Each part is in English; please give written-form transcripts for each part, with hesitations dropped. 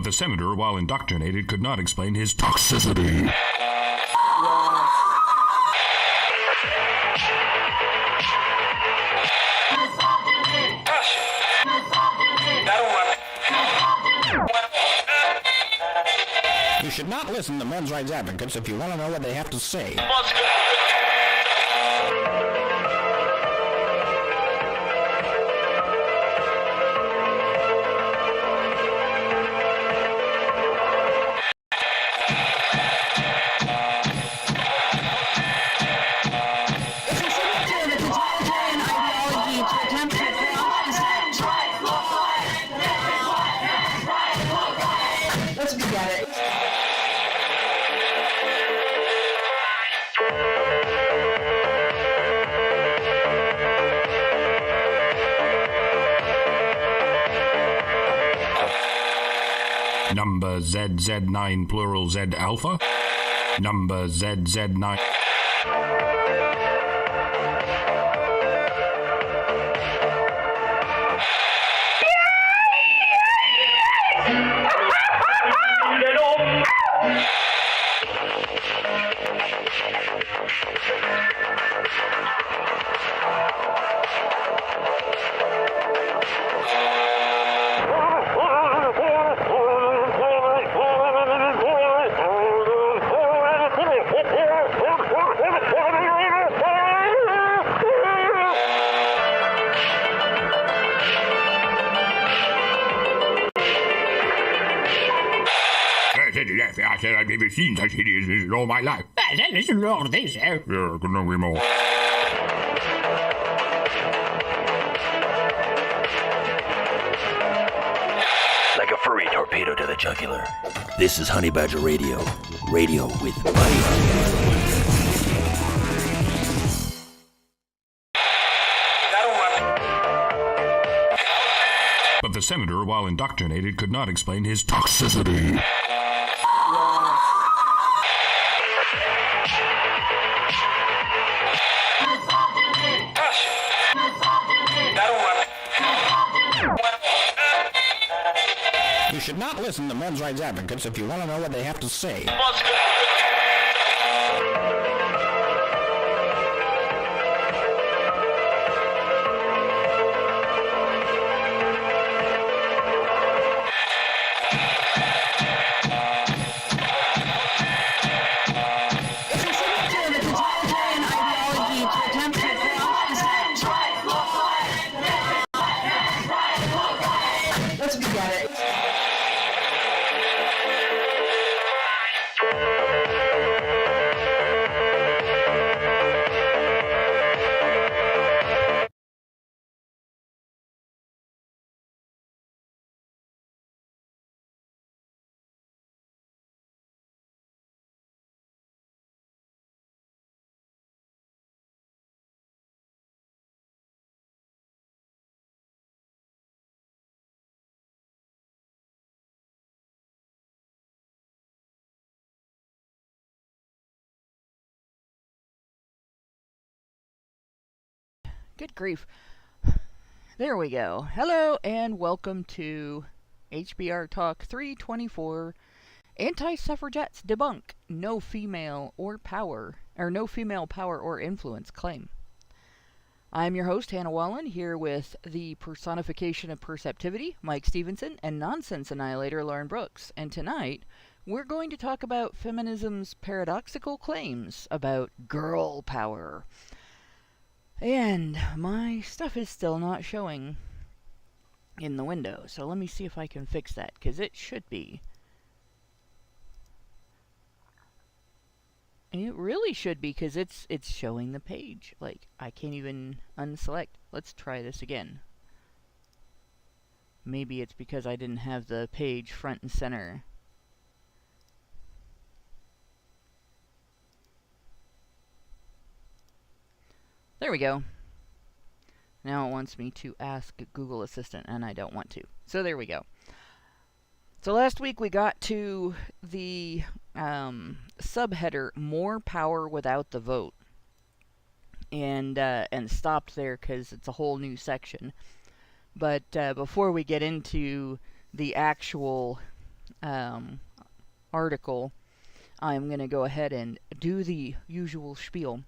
the senator, while indoctrinated, could not explain his toxicity. You should not listen to men's rights advocates if you want to know what they have to say. Number ZZ9 plural Z alpha. Number ZZ9. I've never seen such hideousness in all my life. There's a lot of this, Yeah, couldn't agree more. Like a furry torpedo to the jugular. This is Honey Badger Radio. Radio with Buddy. But the senator, while indoctrinated, could not explain his toxicity. You should not listen to men's rights advocates if you want to know what they have to say. Good grief. There we go. Hello and welcome to HBR Talk 324. Anti-suffragettes debunk no female power or influence claim. I'm your host, Hannah Wallen, here with the personification of perceptivity, Mike Stevenson, and nonsense annihilator, Lauren Brooks. And tonight, we're going to talk about feminism's paradoxical claims about girl power. And my stuff is still not showing in the window, so let me see if I can fix that, because it should be. It really should be, because it's showing the page. Like, I can't even unselect. Let's try this again. Maybe it's because I didn't have the page front and center. There we go. Now it wants me to ask Google Assistant, and I don't want to. So there we go. So last week we got to the subheader, More Power Without the Vote. And stopped there because it's a whole new section. But before we get into the actual article, I'm going to go ahead and do the usual spiel.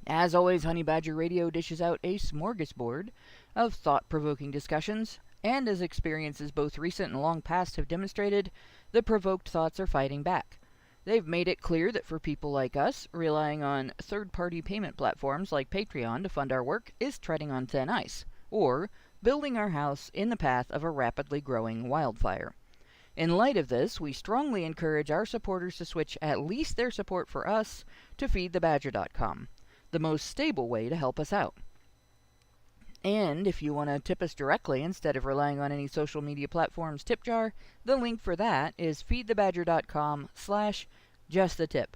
As always, Honey Badger Radio dishes out a smorgasbord of thought-provoking discussions, and as experiences both recent and long past have demonstrated, the provoked thoughts are fighting back. They've made it clear that for people like us, relying on third-party payment platforms like Patreon to fund our work is treading on thin ice, or building our house in the path of a rapidly growing wildfire. In light of this, we strongly encourage our supporters to switch at least their support for us to feedthebadger.com, the most stable way to help us out. And if you want to tip us directly instead of relying on any social media platform's tip jar, the link for that is feedthebadger.com/justthetip.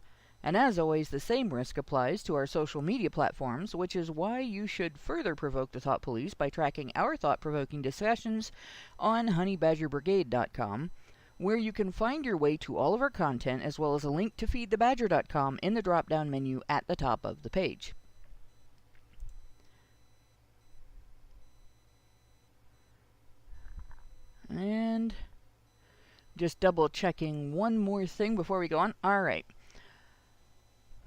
And as always, the same risk applies to our social media platforms, which is why you should further provoke the thought police by tracking our thought-provoking discussions on honeybadgerbrigade.com, where you can find your way to all of our content as well as a link to feedthebadger.com in the drop-down menu at the top of the page. And just double checking one more thing before we go on. Alright.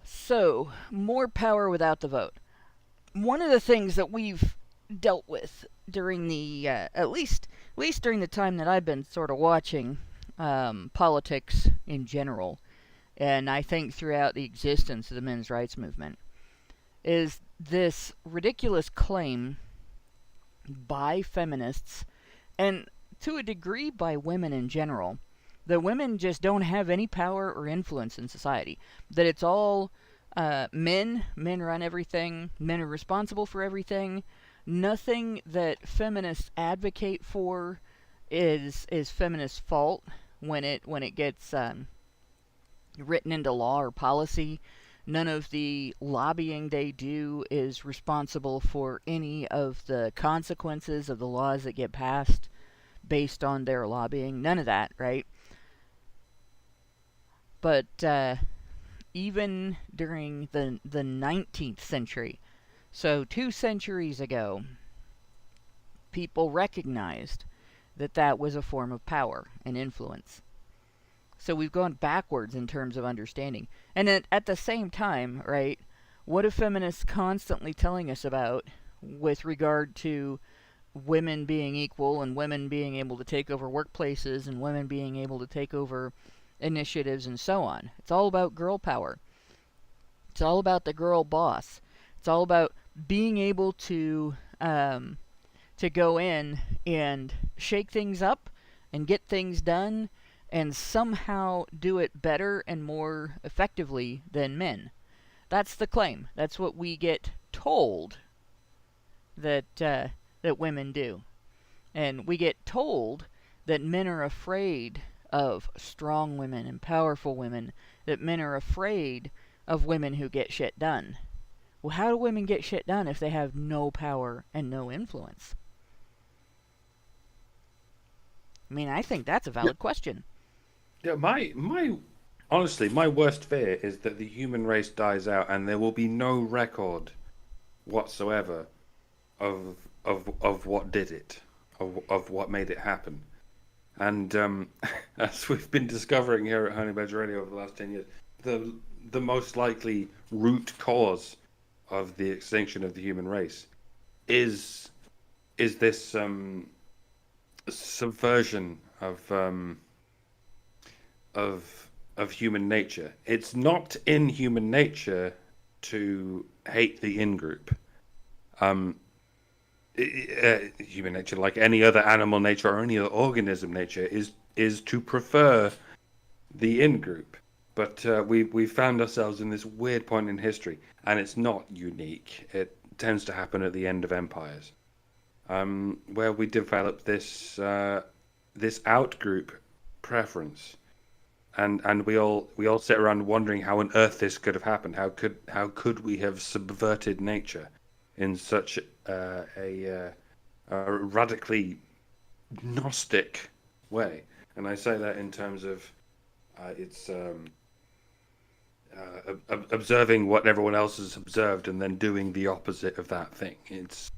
So, more power without the vote. One of the things that we've dealt with during the, at least during the time that I've been sort of watching politics in general, and I think throughout the existence of the men's rights movement, is this ridiculous claim by feminists, and to a degree by women in general, that women just don't have any power or influence in society. That it's all men run everything, men are responsible for everything. Nothing that feminists advocate for is feminists' fault when it gets written into law or policy. None of the lobbying they do is responsible for any of the consequences of the laws that get passed based on their lobbying. None of that, right? But even during the 19th century, so 2 centuries ago, people recognized that that was a form of power and influence. So we've gone backwards in terms of understanding. And at the same time, right, what are feminists constantly telling us about with regard to women being equal and women being able to take over workplaces and women being able to take over initiatives and so on? It's all about girl power. It's all about the girl boss. It's all about being able to go in and shake things up and get things done and somehow do it better and more effectively than men. That's the claim. That's what we get told that women do. And we get told that men are afraid of strong women and powerful women, that men are afraid of women who get shit done. Well, how do women get shit done if they have no power and no influence? I mean, I think that's a valid question. Yeah, honestly, my worst fear is that the human race dies out and there will be no record whatsoever of what did it, of what made it happen. And as we've been discovering here at Honey Badger Radio over the last 10 years, the most likely root cause of the extinction of the human race is this subversion of human nature. It's not in human nature to hate the in-group. Human nature, like any other animal nature or any other organism nature, is to prefer the in-group. But we found ourselves in this weird point in history, and it's not unique. It tends to happen at the end of empires, where we develop this out-group preference, and we all sit around wondering how on earth this could have happened. How could we have subverted nature in such a radically Gnostic way? And I say that in terms of it's observing what everyone else has observed and then doing the opposite of that thing. It's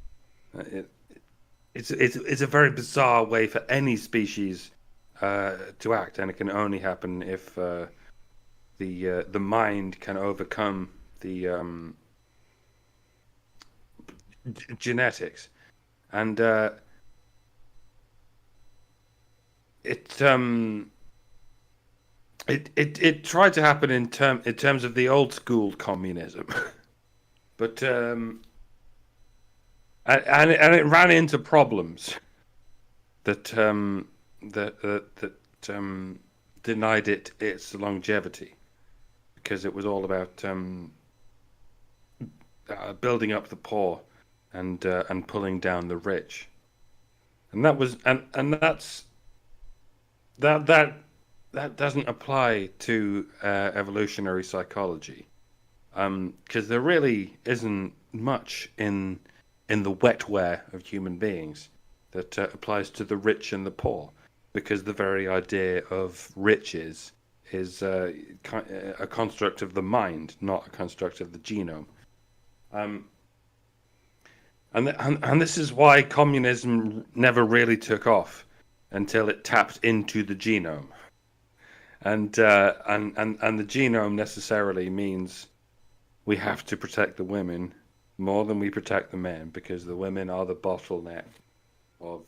a very bizarre way for any species to act, and it can only happen if the mind can overcome the genetics, and it tried to happen in terms of the old school communism, but and it ran into problems that denied it its longevity, because it was all about building up the poor and pulling down the rich, and that doesn't apply to evolutionary psychology, because there really isn't much in the wetware of human beings that applies to the rich and the poor, because the very idea of riches is a construct of the mind, not a construct of the genome. And this is why communism never really took off until it tapped into the genome. And the genome necessarily means we have to protect the women more than we protect the men, because the women are the bottleneck of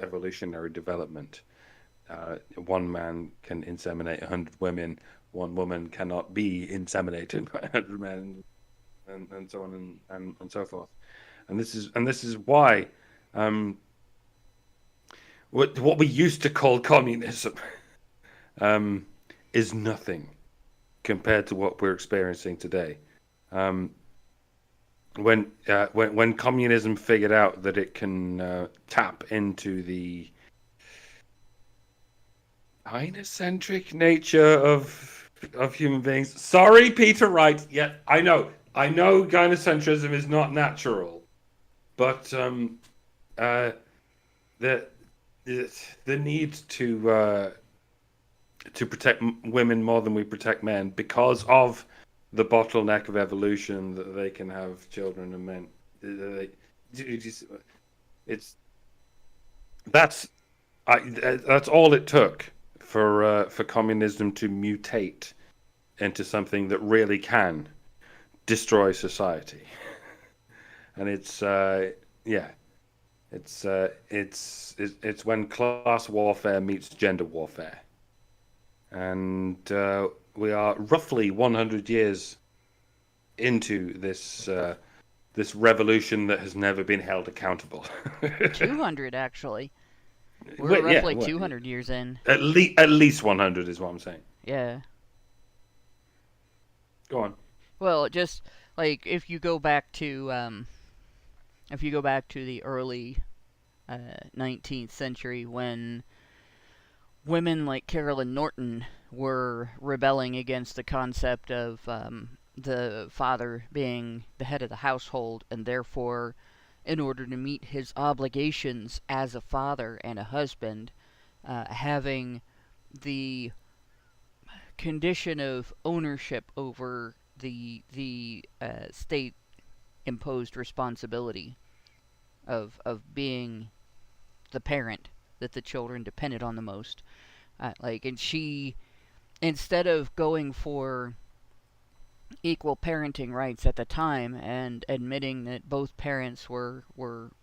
evolutionary development. One man can inseminate 100 women. One woman cannot be inseminated by 100 men, and so on and so forth. And this is why what we used to call communism is nothing compared to what we're experiencing today. When communism figured out that it can tap into the gynocentric nature of human beings. Sorry, Peter Wright. Yeah, I know gynocentrism is not natural, but the need to protect women more than we protect men, because of the bottleneck of evolution, that they can have children and men. That's all it took for communism to mutate into something that really can destroy society. And it's when class warfare meets gender warfare. And we are roughly 100 years into this revolution that has never been held accountable. 200, actually. We're roughly 200 years in. At least 100 is what I'm saying. Yeah. Go on. Well, just like if you go back to the early 19th century, when women like Carolyn Norton were rebelling against the concept of the father being the head of the household, and therefore, in order to meet his obligations as a father and a husband, having the condition of ownership over the state-imposed responsibility of being the parent that the children depended on the most. And she, instead of going for equal parenting rights at the time and admitting that both parents were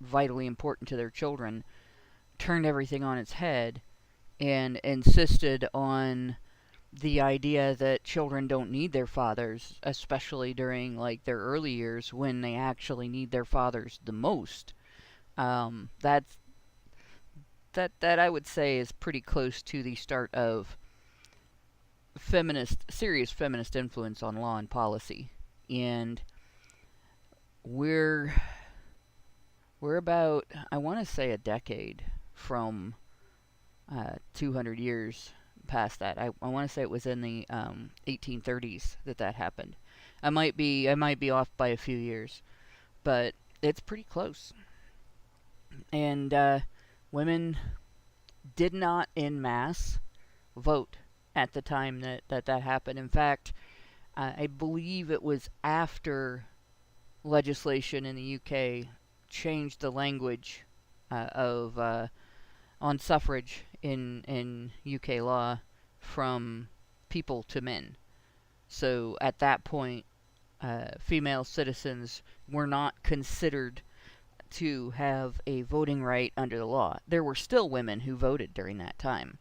vitally important to their children, turned everything on its head and insisted on the idea that children don't need their fathers, especially during like their early years when they actually need their fathers the most. That I would say is pretty close to the start of serious feminist influence on law and policy. And we're about, I want to say, a decade from 200 years past that. I want to say it was in the 1830s that happened. I might be off by a few years, but it's pretty close. And women did not en masse vote at the time that happened. In fact, I believe it was after legislation in the UK changed the language on suffrage in UK law from people to men. So at that point, female citizens were not considered to have a voting right under the law. There were still women who voted during that time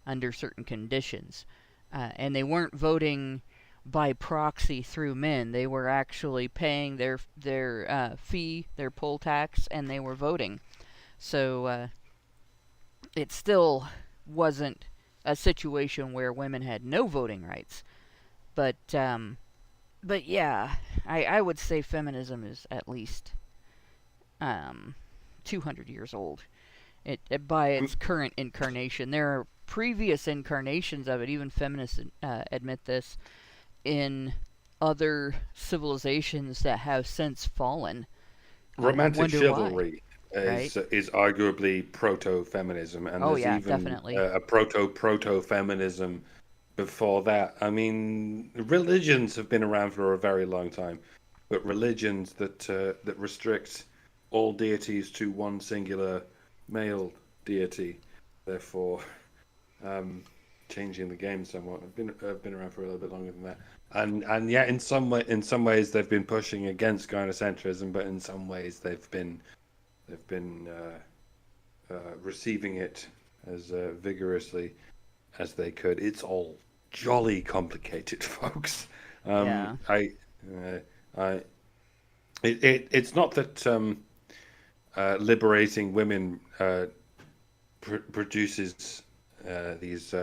under certain conditions. And they weren't voting by proxy through men. They were actually paying their fee, their poll tax, and they were voting. So it still wasn't a situation where women had no voting rights. But yeah, I would say feminism is at least 200 years old. By its current incarnation. There are previous incarnations of it, even feminists admit this, in other civilizations that have since fallen. Romantic chivalry right? is arguably proto-feminism, and there's even definitely. A proto-feminism before that. I mean, religions have been around for a very long time, but religions that restrict all deities to one singular male deity, therefore changing the game somewhat. I've been around for a little bit longer than that, and yeah, in some ways they've been pushing against gynocentrism, but in some ways they've been receiving it as vigorously as they could. It's all jolly complicated, folks. Yeah. It's not that liberating women produces these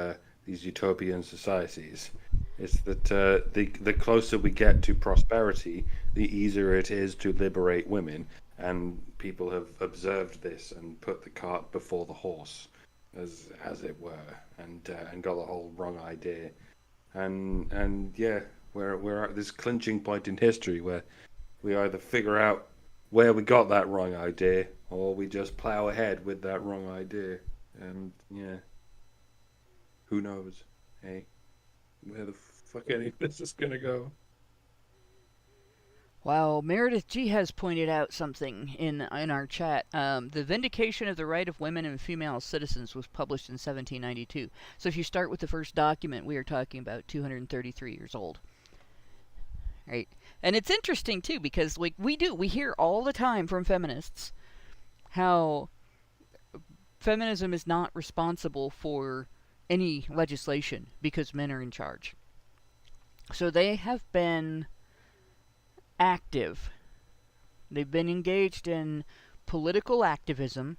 utopian societies. It's that the closer we get to prosperity, the easier it is to liberate women, and people have observed this and put the cart before the horse, as it were, and got the whole wrong idea, and yeah, we're at this clinching point in history where we either figure out where we got that wrong idea, or we just plow ahead with that wrong idea. And yeah, who knows? Hey, where the fuck any of this is gonna go? Wow, Meredith G has pointed out something in our chat. The Vindication of the Right of Women and Female Citizens was published in 1792. So if you start with the first document, we are talking about 233 years old. Right? And it's interesting, too, because we hear all the time from feminists how feminism is not responsible for any legislation because men are in charge. So they have been active. They've been engaged in political activism.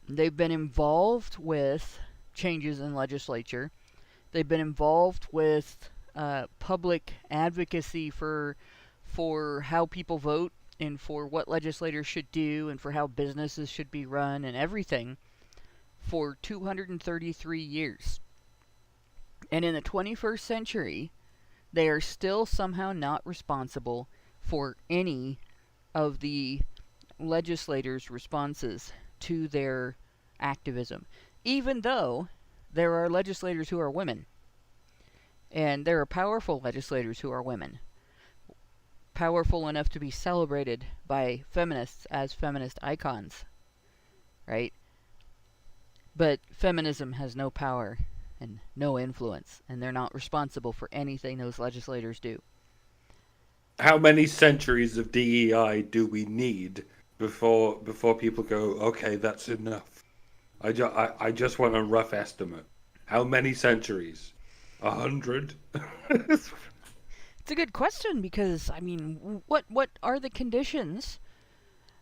They've been involved with changes in legislature. They've been involved with public advocacy for how people vote and for what legislators should do and for how businesses should be run and everything for 233 years. And in the 21st century, they are still somehow not responsible for any of the legislators' responses to their activism, even though there are legislators who are women. And there are powerful legislators who are women. Powerful enough to be celebrated by feminists as feminist icons. Right? But feminism has no power and no influence, and they're not responsible for anything those legislators do. How many centuries of DEI do we need before people go, okay, that's enough? I just want a rough estimate. How many centuries? 100? It's a good question, because, I mean, what are the conditions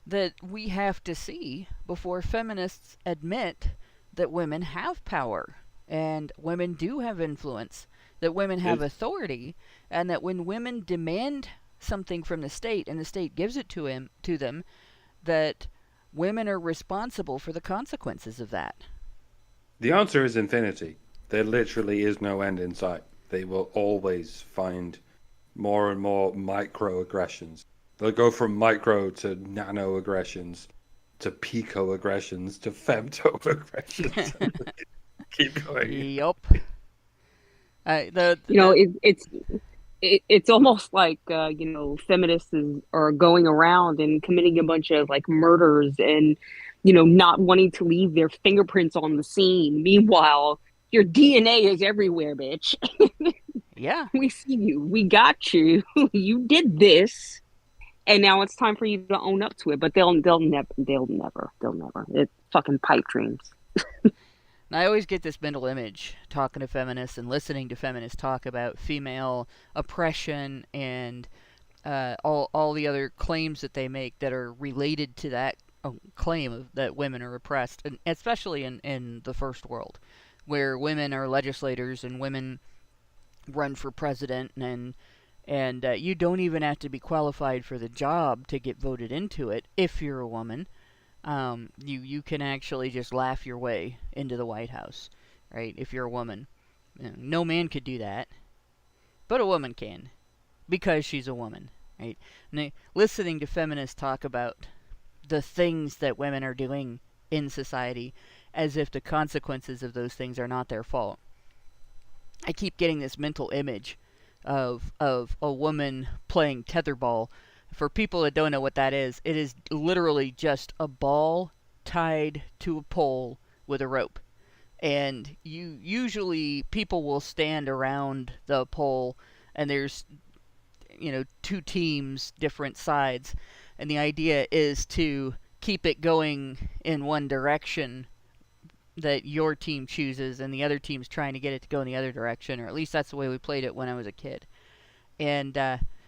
that we have to see before feminists admit that women have power and women do have influence, that women have authority, and that when women demand something from the state and the state gives it to them, that women are responsible for the consequences of that? The answer is infinity. There literally is no end in sight. They will always find more and more microaggressions. They'll go from micro to nano aggressions to pico aggressions to femto aggressions. Keep going. Yup. It's almost like feminists are going around and committing a bunch of like murders and not wanting to leave their fingerprints on the scene. Meanwhile, your DNA is everywhere, bitch. Yeah. We see you. We got you. You did this. And now it's time for you to own up to it. But they'll never. It's fucking pipe dreams. And I always get this mental image talking to feminists and listening to feminists talk about female oppression and all the other claims that they make that are related to that claim of that women are oppressed, and especially in the first world, where women are legislators and women run for president, and you don't even have to be qualified for the job to get voted into it if you're a woman. You can actually just laugh your way into the White House, right? If you're a woman. No man could do that, but a woman can, because she's a woman, right? And listening to feminists talk about the things that women are doing in society as if the consequences of those things are not their fault. I keep getting this mental image of a woman playing tetherball. For people that don't know what that is, it is literally just a ball tied to a pole with a rope. And usually people will stand around the pole, and there's two teams, different sides, and the idea is to keep it going in one direction that your team chooses, and the other team's trying to get it to go in the other direction, or at least that's the way we played it when I was a kid. And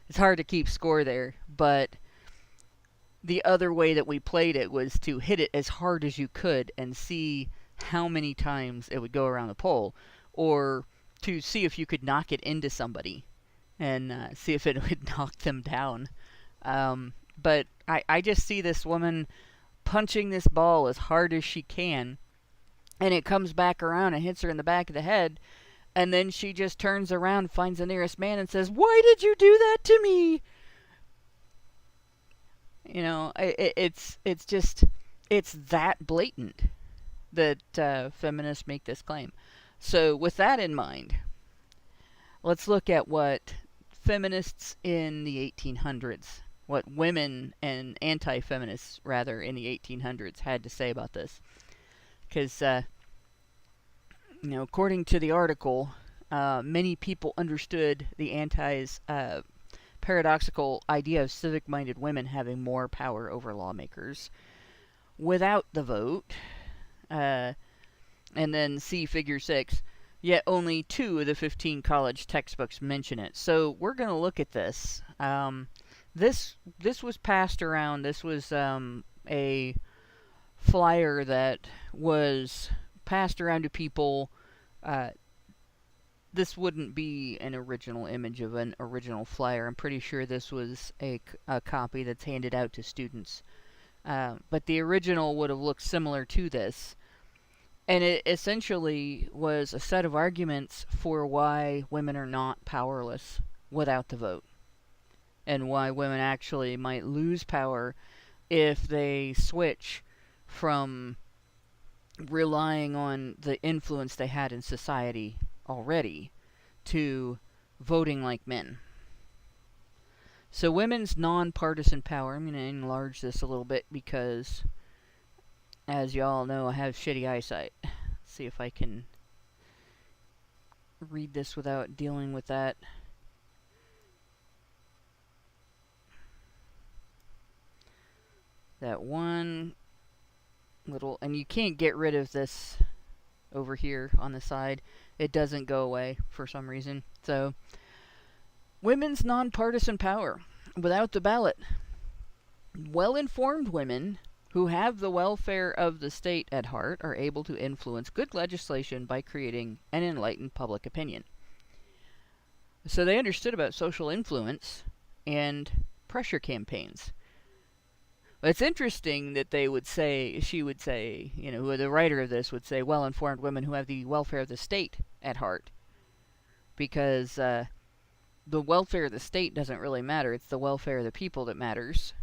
it's hard to keep score there, but the other way that we played it was to hit it as hard as you could and see how many times it would go around the pole, or to see if you could knock it into somebody and see if it would knock them down. But I just see this woman punching this ball as hard as she can, and it comes back around and hits her in the back of the head, and then she just turns around, finds the nearest man, and says, "Why did you do that to me?" It's that blatant that feminists make this claim. So with that in mind, let's look at what feminists in the 1800s, what women and anti-feminists, rather, in the 1800s had to say about this. Because, according to the article, many people understood the antis' paradoxical idea of civic-minded women having more power over lawmakers without the vote. And then see Figure 6. Yet only 2 of the 15 college textbooks mention it. So we're going to look at this. This was passed around. This was a flyer that was passed around to people. This wouldn't be an original image of an original flyer. I'm pretty sure this was a copy that's handed out to students. But the original would have looked similar to this. And it essentially was a set of arguments for why women are not powerless without the vote. And why women actually might lose power if they switch from relying on the influence they had in society already to voting like men. So women's nonpartisan power, I'm going to enlarge this a little bit because, as y'all know, I have shitty eyesight. Let's see if I can read this without dealing with that. That one little, and you can't get rid of this over here on the side. It doesn't go away for some reason. So, women's nonpartisan power without the ballot. Well-informed women who have the welfare of the state at heart are able to influence good legislation by creating an enlightened public opinion. So they understood about social influence and pressure campaigns. It's interesting that she would say, the writer of this would say, well-informed women who have the welfare of the state at heart. Because the welfare of the state doesn't really matter. It's the welfare of the people that matters.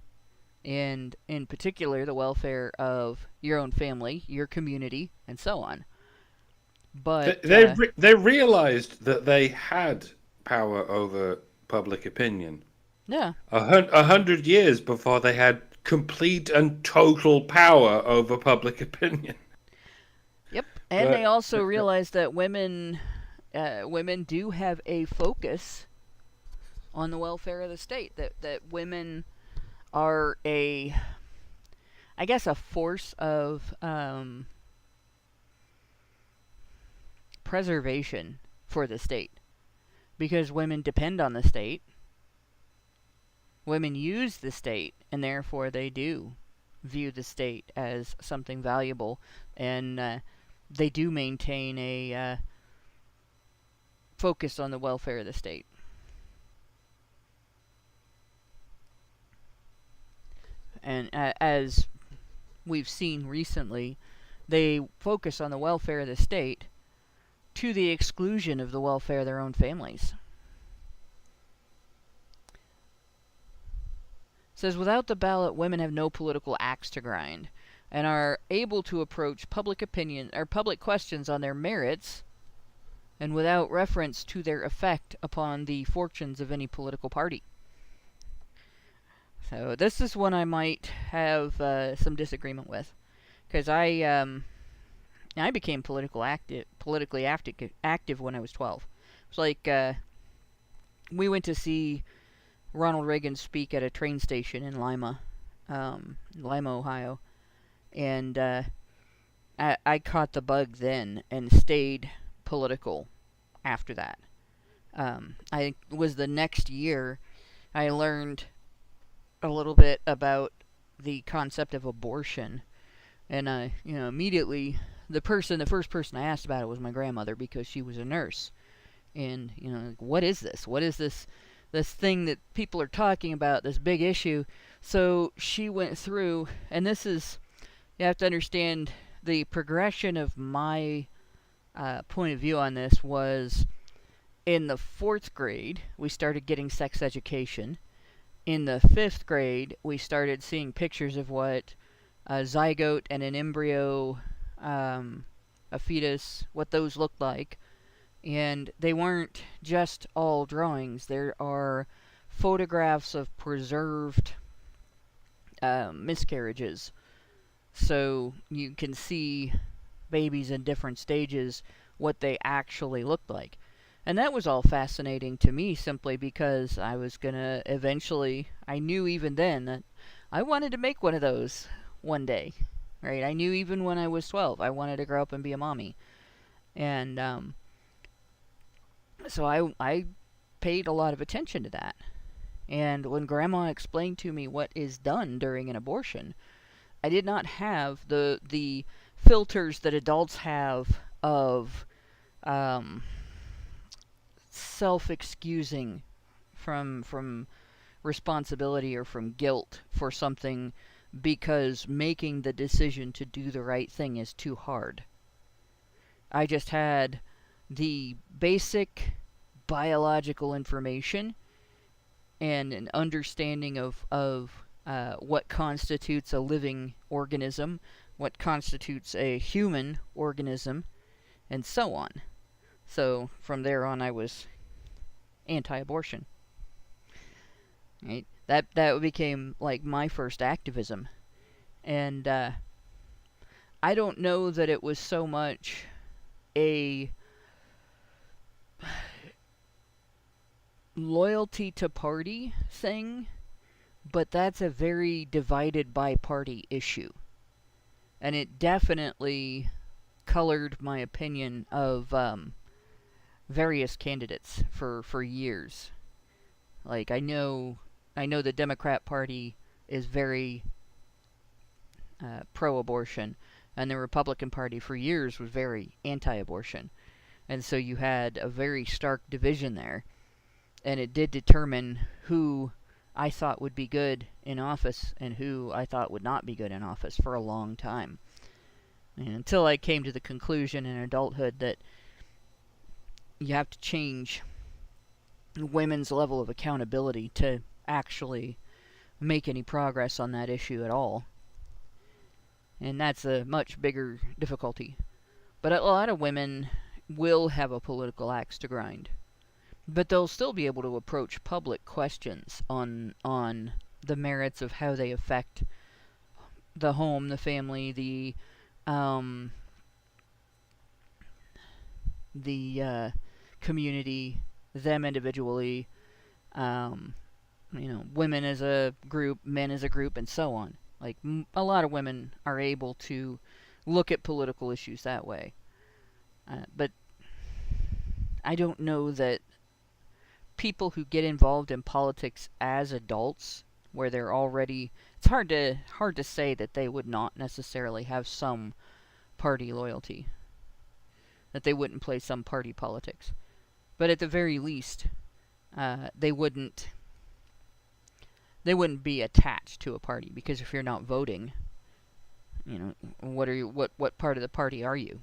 And in particular, the welfare of your own family, your community, and so on. But they realized that they had power over public opinion. Yeah. 100 years before they had complete and total power over public opinion. Yep, and they also realized that women do have a focus on the welfare of the state. That women are a force of preservation for the state, because women depend on the state. Women use the state, and therefore they do view the state as something valuable, and they do maintain a focus on the welfare of the state. And as we've seen recently, they focus on the welfare of the state to the exclusion of the welfare of their own families. It says, without the ballot, women have no political axe to grind and are able to approach public opinion or public questions on their merits and without reference to their effect upon the fortunes of any political party. So this is one I might have some disagreement with, because I became politically active when I was 12. It's like we went to see Ronald Reagan speak at a train station in Lima, Ohio, and I caught the bug then and stayed political after that. I was the next year I learned a little bit about the concept of abortion, and immediately the first person I asked about it was my grandmother, because she was a nurse. And what is this? What is this thing that people are talking about, this big issue? So she went through, and this is, you have to understand the progression of my point of view on this was, in the 4th grade, we started getting sex education. In the 5th grade, we started seeing pictures of what a zygote and an embryo, a fetus, what those looked like. And they weren't just all drawings. There are photographs of preserved miscarriages. So you can see babies in different stages, what they actually looked like. And that was all fascinating to me, simply because I was going to eventually, I knew even then that I wanted to make one of those one day, right? I knew even when I was 12, I wanted to grow up and be a mommy. And so I paid a lot of attention to that. And when Grandma explained to me what is done during an abortion, I did not have the filters that adults have of self-excusing from responsibility or from guilt for something because making the decision to do the right thing is too hard. I just had the basic biological information and an understanding of what constitutes a living organism, what constitutes a human organism, and so on. So from there on, I was anti-abortion. Right? That became like my first activism, and I don't know that it was so much a loyalty to party thing, but that's a very divided by party issue, and it definitely colored my opinion of various candidates for years. Like, I know the Democrat Party is very pro-abortion, and the Republican Party for years was very anti-abortion. And so you had a very stark division there, and it did determine who I thought would be good in office and who I thought would not be good in office for a long time. And until I came to the conclusion in adulthood that you have to change women's level of accountability to actually make any progress on that issue at all. And that's a much bigger difficulty. But a lot of women will have a political axe to grind. But they'll still be able to approach public questions on the merits of how they affect the home, the family, the community, them individually, women as a group, men as a group, and so on. Like, a lot of women are able to look at political issues that way. But I don't know that people who get involved in politics as adults, where they're already... It's hard to say that they would not necessarily have some party loyalty. That they wouldn't play some party politics. But at the very least, they wouldn't be attached to a party, because if you're not voting, what part of the party are you?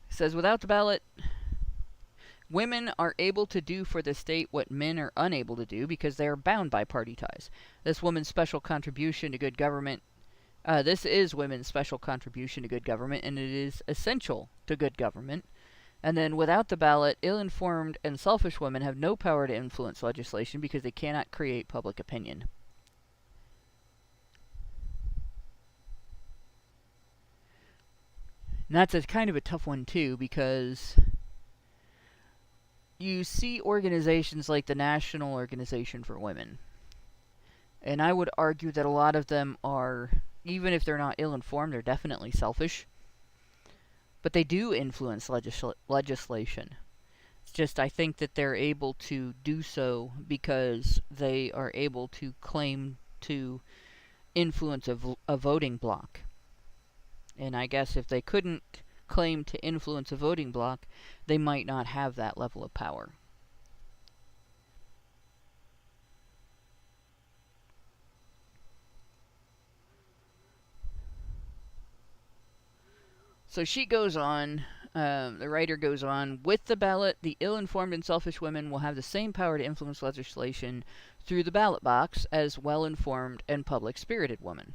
It says, without the ballot, women are able to do for the state what men are unable to do because they are bound by party ties. This is women's special contribution to good government, and it is essential to good government. And then, without the ballot, ill-informed and selfish women have no power to influence legislation because they cannot create public opinion. And that's kind of a tough one, too, because you see organizations like the National Organization for Women. And I would argue that a lot of them are, even if they're not ill-informed, they're definitely selfish. But they do influence legislation. It's just, I think that they're able to do so because they are able to claim to influence a voting bloc. And I guess if they couldn't claim to influence a voting bloc, they might not have that level of power. So she goes on, the writer goes on, with the ballot, the ill-informed and selfish women will have the same power to influence legislation through the ballot box as well-informed and public-spirited women.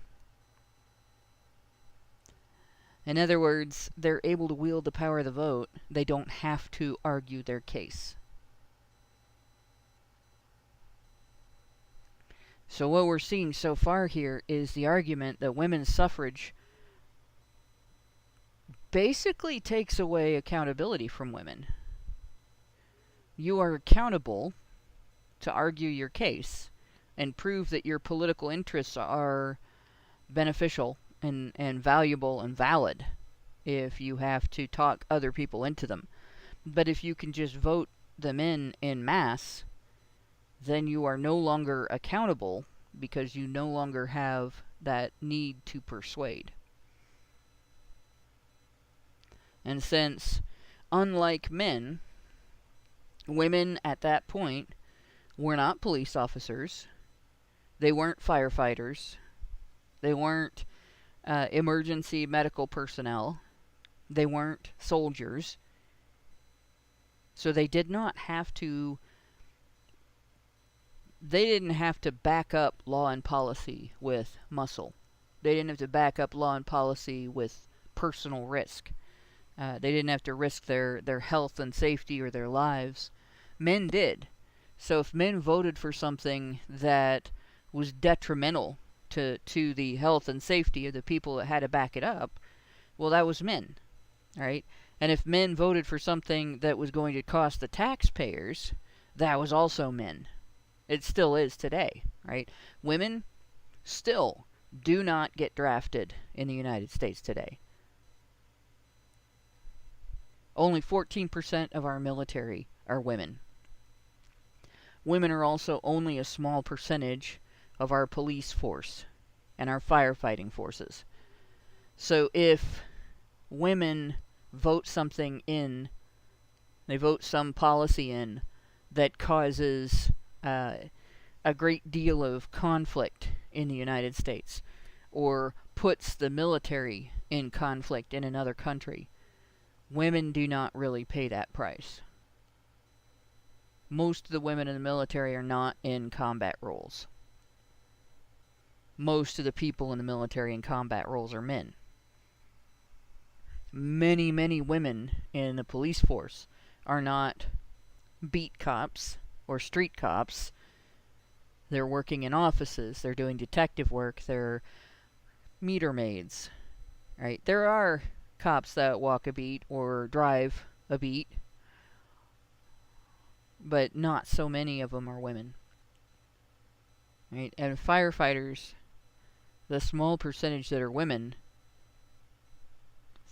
In other words, they're able to wield the power of the vote. They don't have to argue their case. So what we're seeing so far here is the argument that women's suffrage basically takes away accountability from women. You are accountable to argue your case and prove that your political interests are beneficial and valuable and valid if you have to talk other people into them. But if you can just vote them in mass, then you are no longer accountable because you no longer have that need to persuade. And since, unlike men, women at that point were not police officers, they weren't firefighters, they weren't emergency medical personnel, they weren't soldiers, so they didn't have to back up law and policy with muscle. They didn't have to back up law and policy with personal risk. They didn't have to risk their health and safety or their lives. Men did. So if men voted for something that was detrimental to the health and safety of the people that had to back it up, well, that was men, right? And if men voted for something that was going to cost the taxpayers, that was also men. It still is today, right? Women still do not get drafted in the United States today. Only 14% of our military are women. Women are also only a small percentage of our police force and our firefighting forces. So if women vote something in, they vote some policy in that causes a great deal of conflict in the United States, or puts the military in conflict in another country, women do not really pay that price. Most of the women in the military are not in combat roles. Most of the people in the military in combat roles are men. Many, many women in the police force are not beat cops or street cops. They're working in offices. They're doing detective work. They're meter maids. Right? There are cops that walk a beat or drive a beat, but not so many of them are women. Right? And firefighters, the small percentage that are women,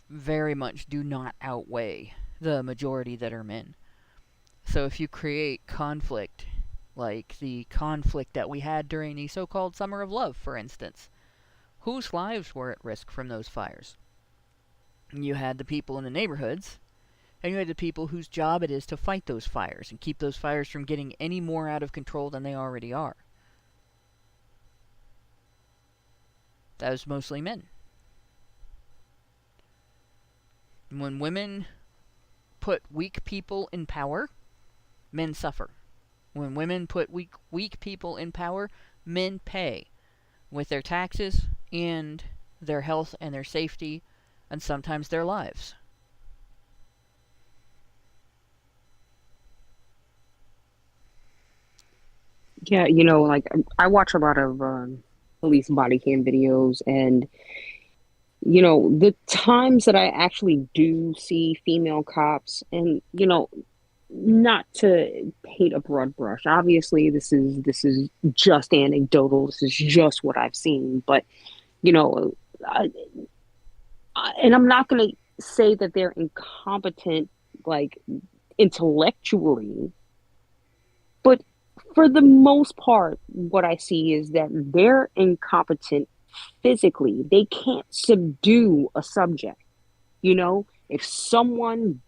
very much do not outweigh the majority that are men. So if you create conflict, like the conflict that we had during the so-called Summer of Love, for instance, whose lives were at risk from those fires? You had the people in the neighborhoods, and you had the people whose job it is to fight those fires and keep those fires from getting any more out of control than they already are. That was mostly men. When women put weak people in power, men suffer. When women put weak people in power, men pay with their taxes and their health and their safety and sometimes their lives. Yeah, like I watch a lot of police body cam videos, and the times that I actually do see female cops, and not to paint a broad brush. Obviously, this is just anecdotal. This is just what I've seen, but and I'm not going to say that they're incompetent, like intellectually, but for the most part, what I see is that they're incompetent physically. They can't subdue a subject. If someone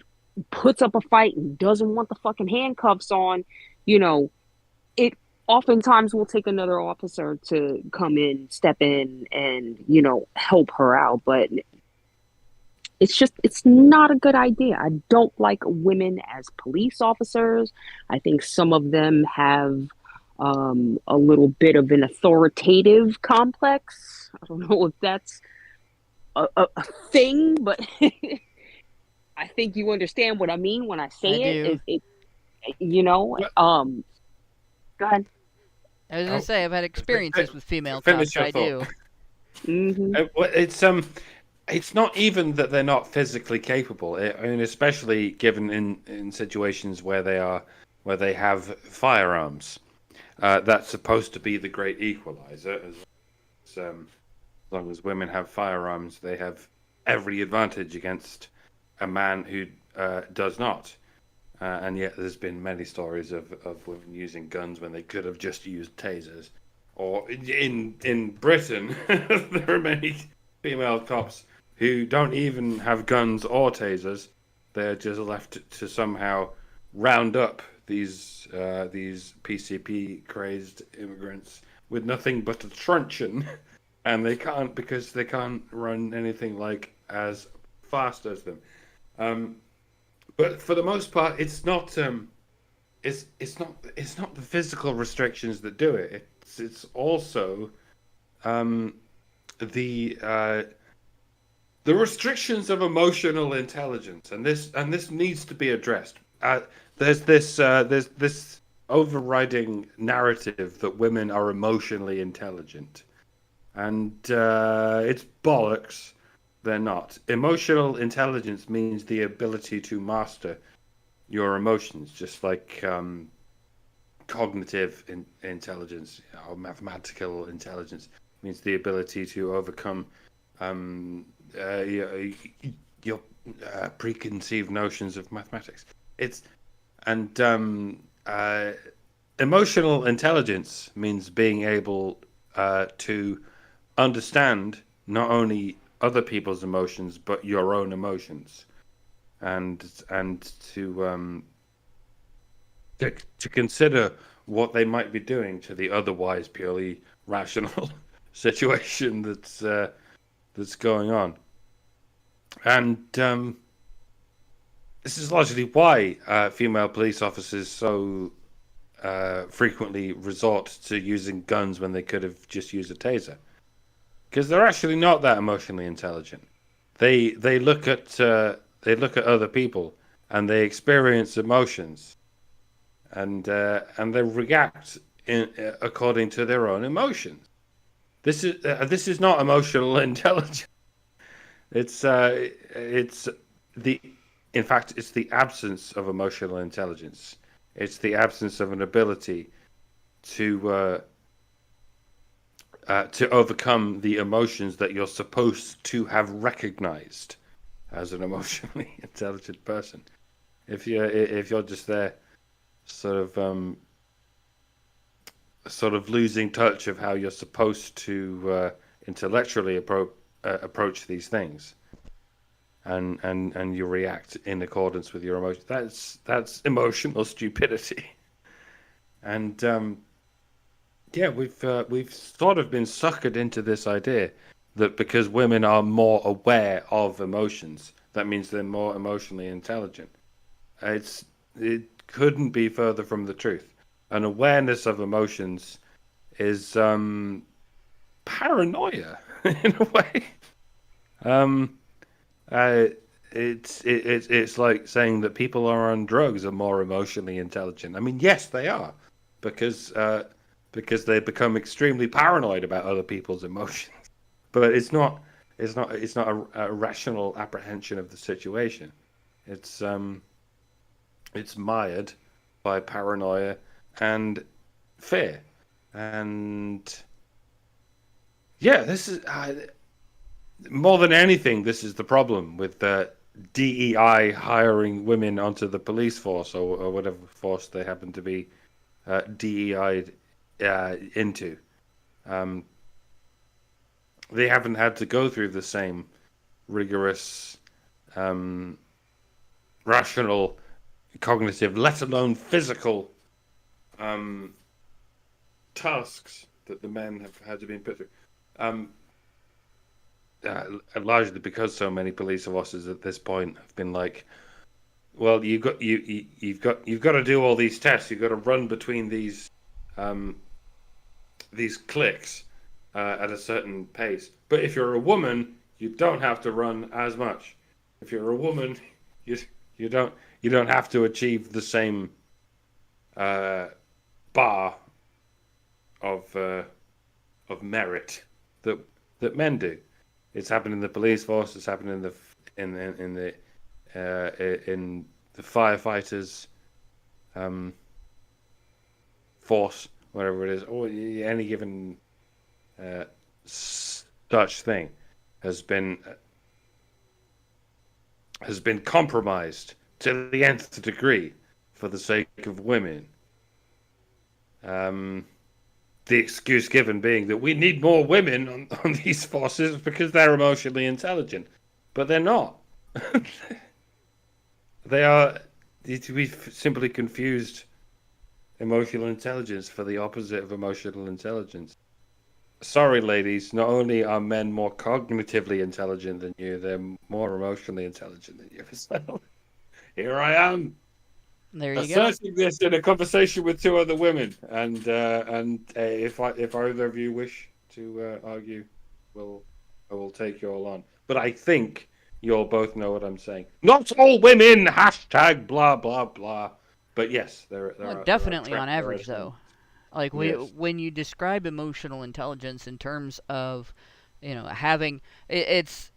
puts up a fight and doesn't want the fucking handcuffs on, it oftentimes will take another officer to come in, step in, and, help her out. But it's not a good idea. I don't like women as police officers. I think some of them have a little bit of an authoritative complex. I don't know if that's a thing, but I think you understand what I mean when I say it. Go ahead. I was gonna say I've had experiences with female cops. I do. Mm-hmm. It's not even that they're not physically capable. I mean, especially given in situations where they have firearms. That's supposed to be the great equalizer. As long as women have firearms, they have every advantage against a man who does not. And yet there's been many stories of women using guns when they could have just used tasers. Or in Britain, there are many female cops who don't even have guns or tasers. They're just left to somehow round up these PCP crazed immigrants with nothing but a truncheon, and they can't because they can't run anything like as fast as them. But for the most part, it's not the physical restrictions that do it. It's also the restrictions of emotional intelligence, and this needs to be addressed. There's this overriding narrative that women are emotionally intelligent, and it's bollocks. They're not. Emotional intelligence means the ability to master your emotions, just like cognitive intelligence or mathematical intelligence means the ability to overcome your preconceived notions of mathematics. Emotional intelligence means being able to understand not only other people's emotions but your own emotions, and to consider what they might be doing to the otherwise purely rational situation that's going on. And this is largely why female police officers so frequently resort to using guns when they could have just used a taser, because they're actually not that emotionally intelligent. They look at other people and they experience emotions, and they react according to their own emotions. This is not emotional intelligence. It's in fact, it's the absence of emotional intelligence. It's the absence of an ability to overcome the emotions that you're supposed to have recognized as an emotionally intelligent person. If you're just there, sort of losing touch of how you're supposed to intellectually approach these things, and you react in accordance with your emotions. That's emotional stupidity. And yeah, we've sort of been suckered into this idea that because women are more aware of emotions, that means they're more emotionally intelligent. It couldn't be further from the truth. An awareness of emotions is paranoia in a way. It's like saying that people are on drugs are more emotionally intelligent. I mean, yes, they are, because they become extremely paranoid about other people's emotions. But it's not a rational apprehension of the situation. It's mired by paranoia and fear. And yeah, this is more than anything, this is the problem with the DEI hiring women onto the police force or whatever force they happen to be DEI'd into. They haven't had to go through the same rigorous, rational, cognitive, let alone physical tasks that the men have had to be put through. Largely because so many police officers at this point have been like, well, you've got to do all these tests. You've got to run between these clicks at a certain pace. But if you're a woman, you don't have to run as much. If you're a woman, you don't have to achieve the same bar of merit that men do. It's happened in the police force. It's happened in the firefighters force, whatever it is, or any given such thing has been compromised to the nth degree for the sake of women. The excuse given being that we need more women on these forces because they're emotionally intelligent. But they're not. We've simply confused emotional intelligence for the opposite of emotional intelligence. Sorry, ladies, not only are men more cognitively intelligent than you, they're more emotionally intelligent than you as well. Here I am. There you go. Asserting this in a conversation with two other women, and if either of you wish to argue, I will take you all on. But I think you all both know what I'm saying. Not all women. Hashtag blah blah blah. But yes, there are definitely on average though. Like Yes. when you describe emotional intelligence in terms of, having it's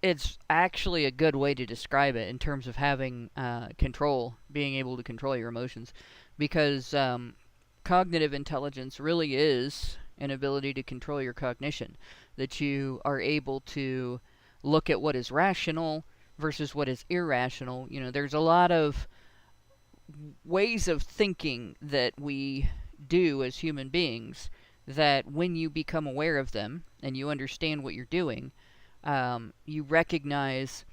actually a good way to describe it in terms of having control, being able to control your emotions, because cognitive intelligence really is an ability to control your cognition, that you are able to look at what is rational versus what is irrational. There's a lot of ways of thinking that we do as human beings that when you become aware of them and you understand what you're doing, you recognize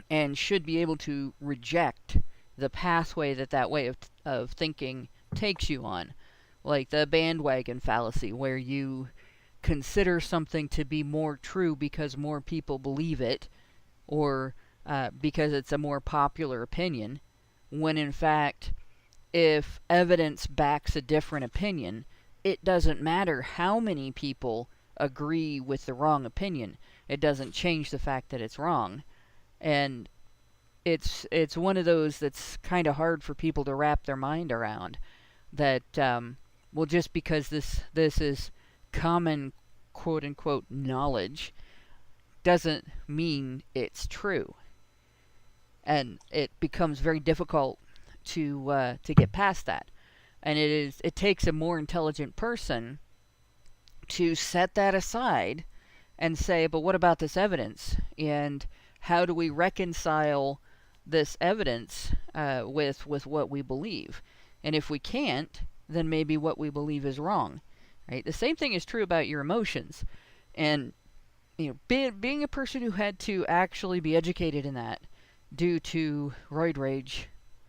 and should be able to reject the pathway that way of thinking takes you on. Like the bandwagon fallacy, where you consider something to be more true because more people believe it, or because it's a more popular opinion, when in fact, if evidence backs a different opinion, it doesn't matter how many people agree with the wrong opinion. It doesn't change the fact that it's wrong. And it's one of those that's kind of hard for people to wrap their mind around. That well, just because this is common quote unquote knowledge doesn't mean it's true, and it becomes very difficult to get past that. And it takes a more intelligent person to set that aside and say, but what about this evidence? And how do we reconcile this evidence with what we believe? And if we can't, then maybe what we believe is wrong, right? The same thing is true about your emotions. And being a person who had to actually be educated in that due to roid rage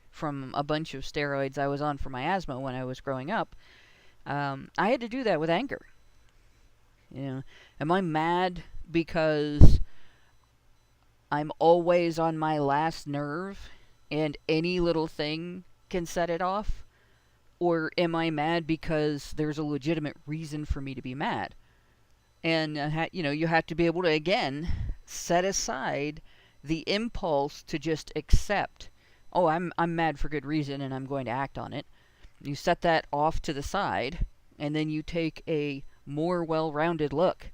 from a bunch of steroids I was on for my asthma when I was growing up, I had to do that with anger. Am I mad because I'm always on my last nerve and any little thing can set it off? Or am I mad because there's a legitimate reason for me to be mad? And you have to be able to, again, set aside the impulse to just accept, oh, I'm mad for good reason and I'm going to act on it. You set that off to the side, and then you take a more well-rounded look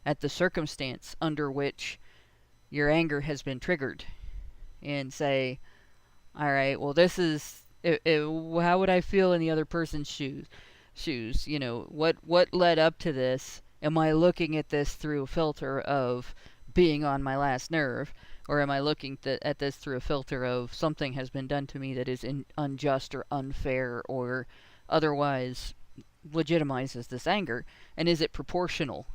at the circumstance under which your anger has been triggered, and say, all right, well, this is, how would I feel in the other person's shoes? What led up to this? Am I looking at this through a filter of being on my last nerve? Or am I looking at this through a filter of something has been done to me that is unjust or unfair or otherwise legitimizes this anger? And is it proportional?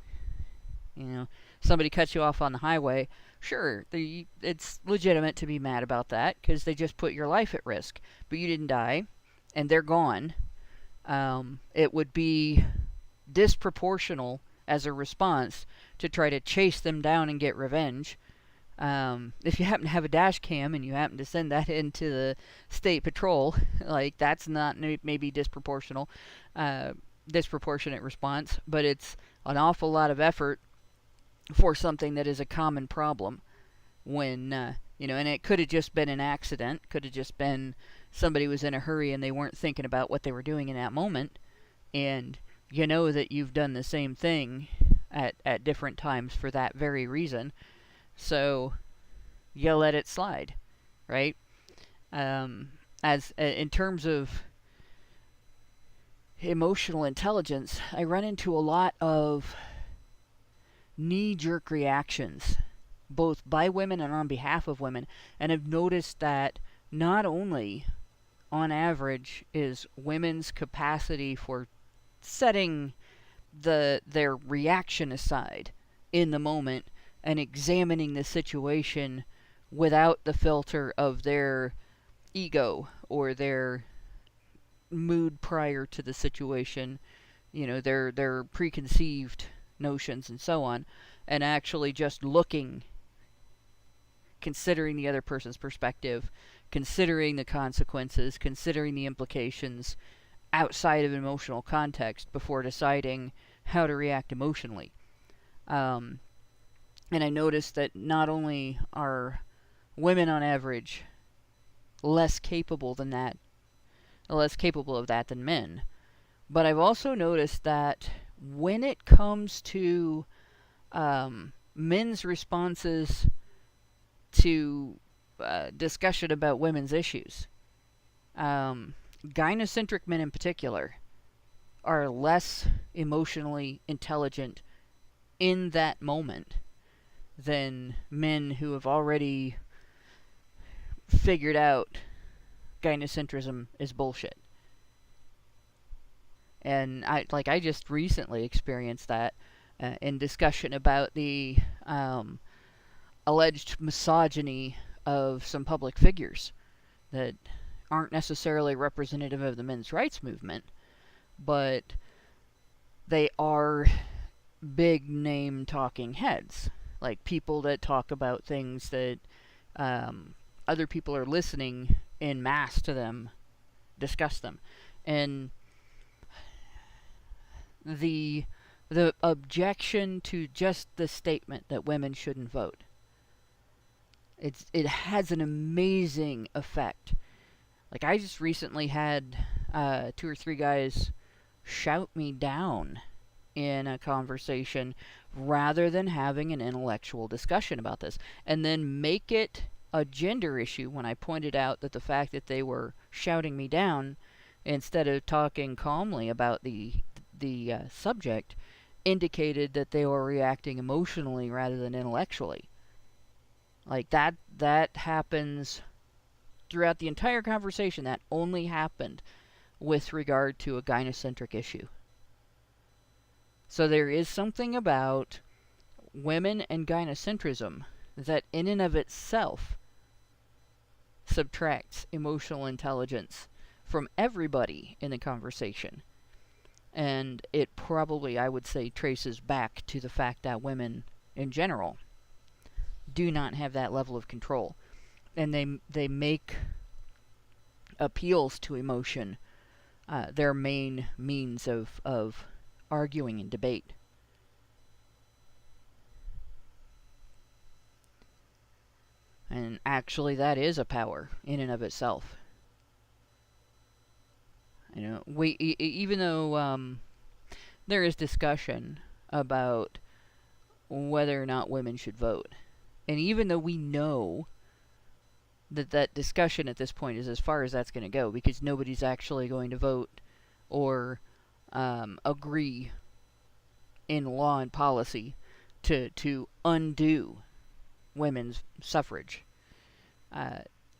Somebody cuts you off on the highway. Sure, it's legitimate to be mad about that because they just put your life at risk. But you didn't die, and they're gone. It would be disproportional as a response to try to chase them down and get revenge. If you happen to have a dash cam and you happen to send that into the state patrol, like, that's not maybe disproportionate response, but it's an awful lot of effort for something that is a common problem. When and it could have just been an accident, could have just been somebody was in a hurry and they weren't thinking about what they were doing in that moment, and that you've done the same thing at different times for that very reason. So you let it slide, right? As in terms of emotional intelligence, I run into a lot of knee-jerk reactions, both by women and on behalf of women, and I've noticed that not only, on average, is women's capacity for setting their reaction aside in the moment and examining the situation without the filter of their ego or their mood prior to the situation, their preconceived notions and so on, and actually just looking, considering the other person's perspective, considering the consequences, considering the implications outside of an emotional context before deciding how to react emotionally. And I noticed that not only are women on average less capable of that than men, but I've also noticed that when it comes to men's responses to discussion about women's issues, gynocentric men in particular are less emotionally intelligent in that moment than men who have already figured out gynocentrism is bullshit. And I just recently experienced that in discussion about the alleged misogyny of some public figures that aren't necessarily representative of the men's rights movement, but they are big name talking heads, like people that talk about things that other people are listening en masse to them discuss them. And the objection to just the statement that women shouldn't vote it has an amazing effect. Like, I just recently had 2 or 3 guys shout me down in a conversation rather than having an intellectual discussion about this, and then make it a gender issue when I pointed out that the fact that they were shouting me down instead of talking calmly about the subject indicated that they were reacting emotionally rather than intellectually. Like, that happens throughout the entire conversation. That only happened with regard to a gynocentric issue. So there is something about women and gynocentrism that in and of itself subtracts emotional intelligence from everybody in the conversation. And it probably, I would say, traces back to the fact that women in general do not have that level of control. And they make appeals to emotion their main means of arguing and debate. And actually, that is a power in and of itself. You know, even though there is discussion about whether or not women should vote, and even though we know that discussion at this point is as far as that's going to go, because nobody's actually going to vote or agree in law and policy to undo women's suffrage.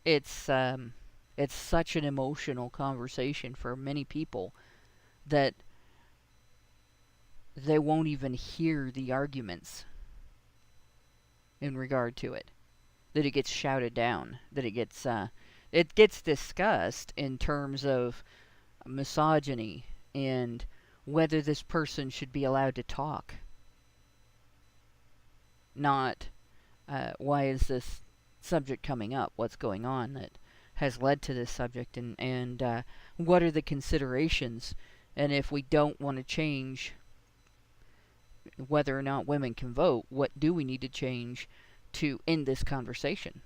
It's such an emotional conversation for many people that they won't even hear the arguments in regard to it. That it gets shouted down. That it gets discussed in terms of misogyny and whether this person should be allowed to talk. Not why is this subject coming up? What's going on that has led to this subject, and what are the considerations? And if we don't want to change whether or not women can vote, what do we need to change to end this conversation?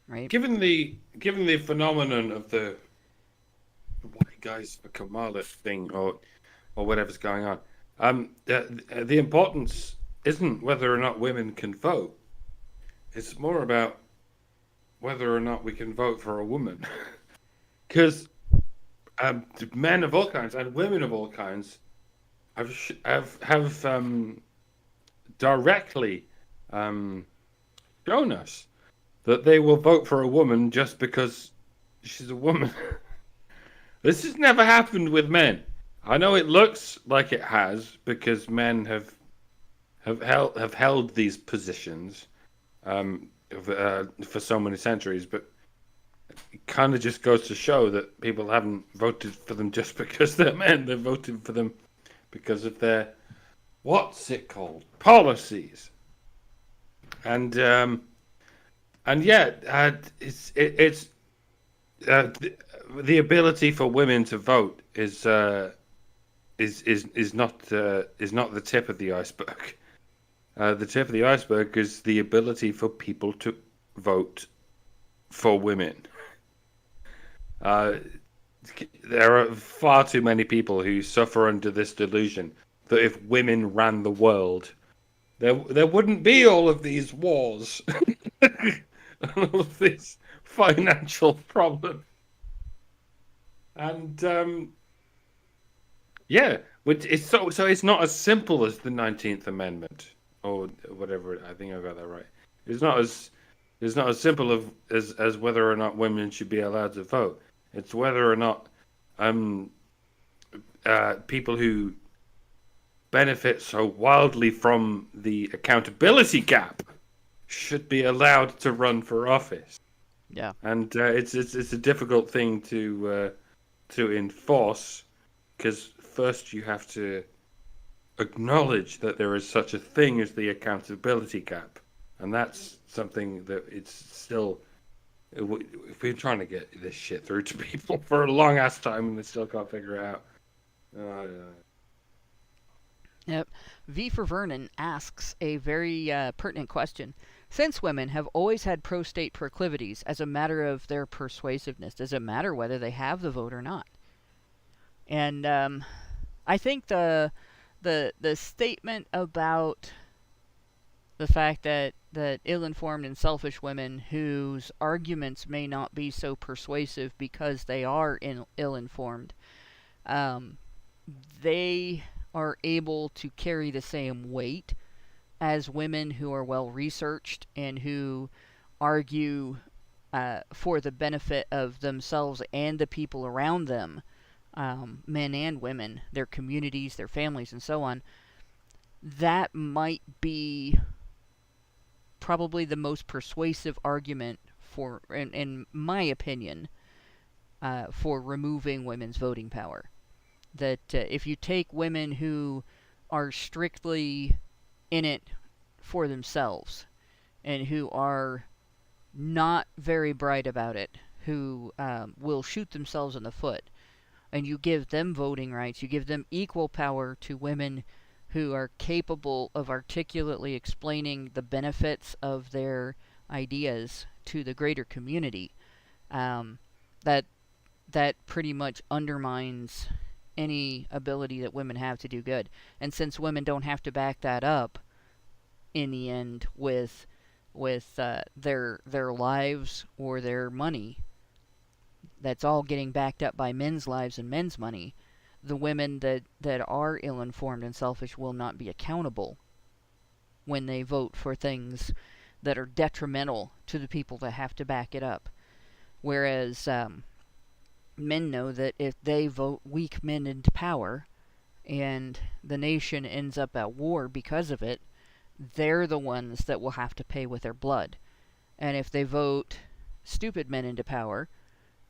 Right? Given the phenomenon of the white guys for Kamala thing, or whatever's going on, the importance isn't whether or not women can vote. It's more about whether or not we can vote for a woman, because men of all kinds and women of all kinds have directly shown us that they will vote for a woman just because she's a woman. This has never happened with men. I know it looks like it has because men have held these positions for so many centuries, but it kind of just goes to show that people haven't voted for them just because they're men. They've voted for them because of their, what's it called, policies. And yeah, it's the ability for women to vote is not the tip of the iceberg. The tip of the iceberg is the ability for people to vote for women. There are far too many people who suffer under this delusion that if women ran the world, there wouldn't be all of these wars and all of these financial problems. And yeah, it's so it's not as simple as the 19th Amendment or whatever. I think I got that right. It's not as simple as whether or not women should be allowed to vote. It's whether or not people who benefit so wildly from the accountability gap should be allowed to run for office. Yeah, and it's a difficult thing to enforce, because first you have to acknowledge that there is such a thing as the accountability gap, and that's something that it's still. We've been trying to get this shit through to people for a long ass time, and they still can't figure it out. Yep. V for Vernon asks a very pertinent question. Since women have always had pro-state proclivities as a matter of their persuasiveness, does it matter whether they have the vote or not? And I think the statement about the fact that ill-informed and selfish women whose arguments may not be so persuasive because they are ill-informed, they are able to carry the same weight as women who are well-researched and who argue for the benefit of themselves and the people around them, men and women, their communities, their families, and so on. That might be probably the most persuasive argument for, in my opinion, for removing women's voting power. That if you take women who are strictly in it for themselves and who are not very bright about it, who will shoot themselves in the foot, and you give them voting rights, you give them equal power to women who are capable of articulately explaining the benefits of their ideas to the greater community, that pretty much undermines any ability that women have to do good. And since women don't have to back that up in the end with their lives or their money, that's all getting backed up by men's lives and men's money, the women that are ill-informed and selfish will not be accountable when they vote for things that are detrimental to the people that have to back it up. Whereas men know that if they vote weak men into power and the nation ends up at war because of it, they're the ones that will have to pay with their blood. And if they vote stupid men into power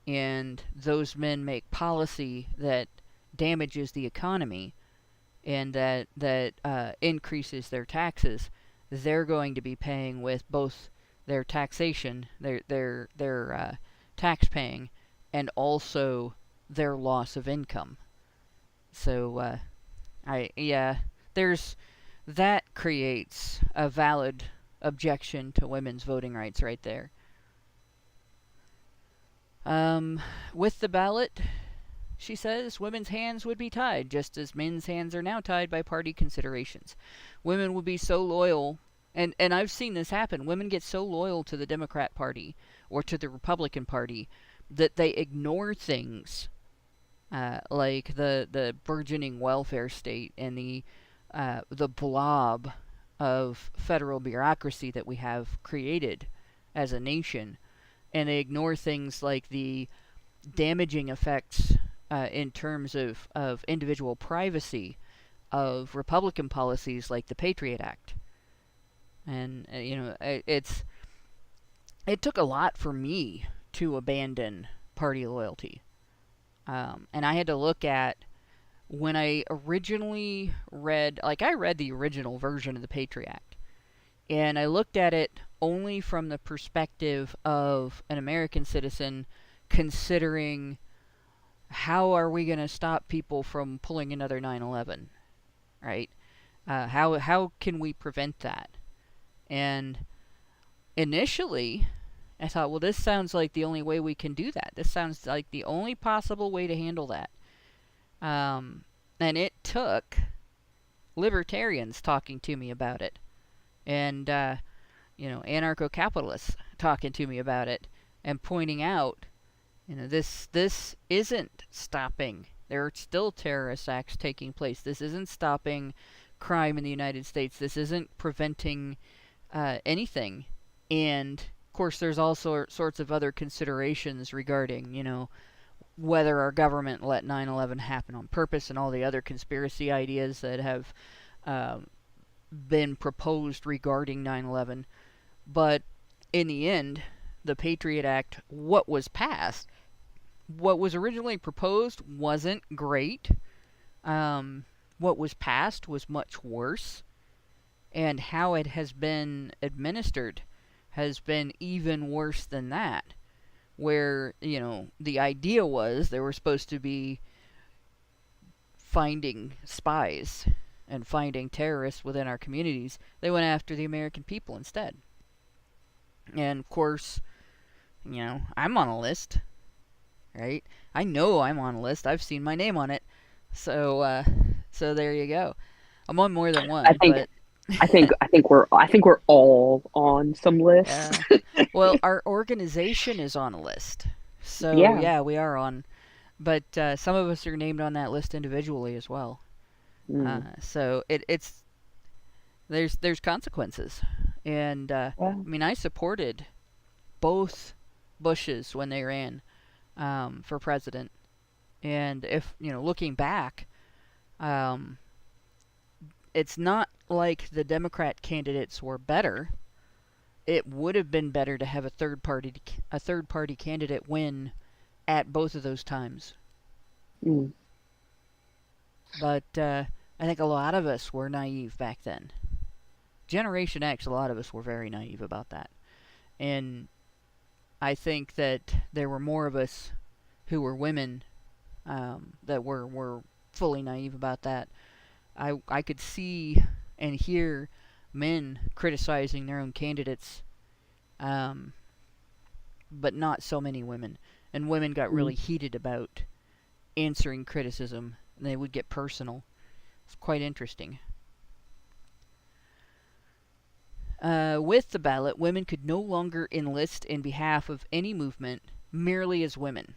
and those men make policy that damages the economy and that increases their taxes, they're going to be paying with both their taxation, their tax paying, and also their loss of income. So, that creates a valid objection to women's voting rights right there. With the ballot, she says, women's hands would be tied, just as men's hands are now tied by party considerations. Women would be so loyal, and I've seen this happen, women get so loyal to the Democrat Party or to the Republican Party that they ignore things like the burgeoning welfare state and the blob of federal bureaucracy that we have created as a nation, and they ignore things like the damaging effects in terms of individual privacy of Republican policies like the Patriot Act. And it took a lot for me to abandon party loyalty. And I had to look at when I originally read, I read the original version of the Patriot Act, and I looked at it only from the perspective of an American citizen considering how are we going to stop people from pulling another 9/11, right? How can we prevent that? And initially, I thought, well, this sounds like the only way we can do that. This sounds like the only possible way to handle that. And it took libertarians talking to me about it, and anarcho-capitalists talking to me about it, and pointing out, this isn't stopping. There are still terrorist acts taking place. This isn't stopping crime in the United States. This isn't preventing anything. And of course, there's all sorts of other considerations regarding, whether our government let 9/11 happen on purpose and all the other conspiracy ideas that have been proposed regarding 9/11. But in the end, the Patriot Act, what was originally proposed wasn't great. What was passed was much worse. And how it has been administered has been even worse than that. Where, the idea was they were supposed to be finding spies and finding terrorists within our communities, they went after the American people instead. And of course, I'm on a list, right? I know I'm on a list. I've seen my name on it. So there you go. I'm on more than one. I think we're all on some lists. Well, our organization is on a list. So yeah, we are on. But some of us are named on that list individually as well. So it's there's consequences. And I mean, I supported both Bushes when they ran for president. And if looking back, it's not like the Democrat candidates were better. It would have been better to have a third party candidate win at both of those times. But I think a lot of us were naive back then. Generation X, a lot of us were very naive about that. And I think that there were more of us who were women that were fully naive about that. I could see and hear men criticizing their own candidates, but not so many women. And women got really heated about answering criticism, and they would get personal. It's quite interesting. With the ballot, women could no longer enlist in behalf of any movement merely as women,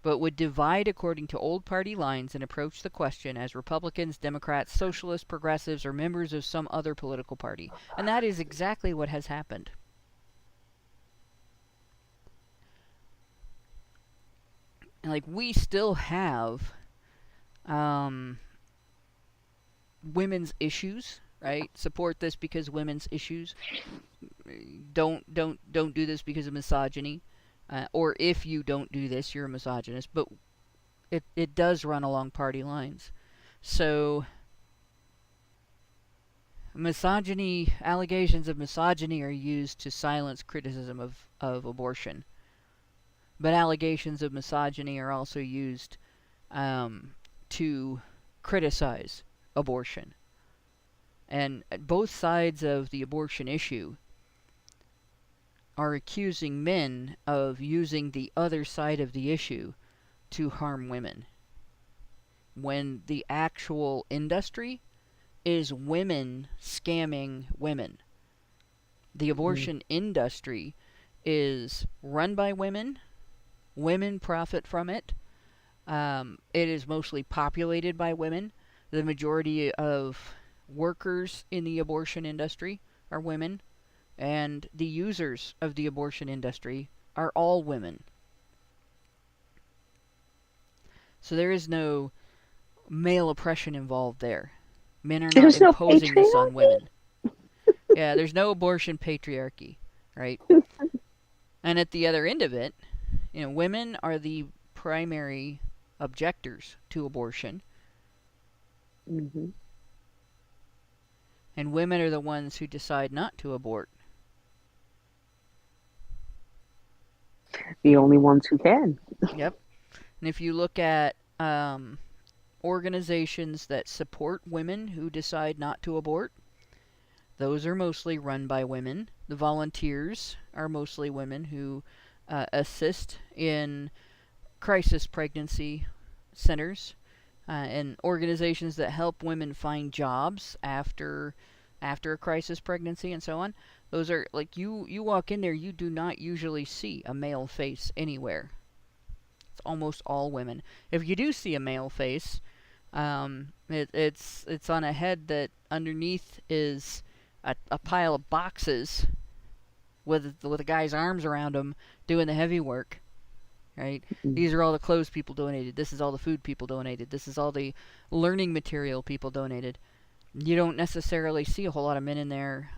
but would divide according to old party lines and approach the question as Republicans, Democrats, Socialists, Progressives, or members of some other political party. And that is exactly what has happened. And we still have women's issues, right? Support this because women's issues. Don't do this because of misogyny. Or if you don't do this, you're a misogynist. But it does run along party lines. So allegations of misogyny are used to silence criticism of abortion. But allegations of misogyny are also used to criticize abortion. And both sides of the abortion issue are accusing men of using the other side of the issue to harm women, when the actual industry is women scamming women. The abortion industry is run by women. Women profit from it. It is mostly populated by women. The majority of workers in the abortion industry are women. And the users of the abortion industry are all women. So there is no male oppression involved there. Men are not imposing this on women. Yeah, there's no abortion patriarchy, right? And at the other end of it, women are the primary objectors to abortion. And women are the ones who decide not to abort. The only ones who can. Yep. And if you look at organizations that support women who decide not to abort, those are mostly run by women. The volunteers are mostly women who assist in crisis pregnancy centers and organizations that help women find jobs after a crisis pregnancy and so on. Those are, you walk in there, you do not usually see a male face anywhere. It's almost all women. If you do see a male face, it's on a head that underneath is a pile of boxes with a guy's arms around him doing the heavy work, right? These are all the clothes people donated. This is all the food people donated. This is all the learning material people donated. You don't necessarily see a whole lot of men in there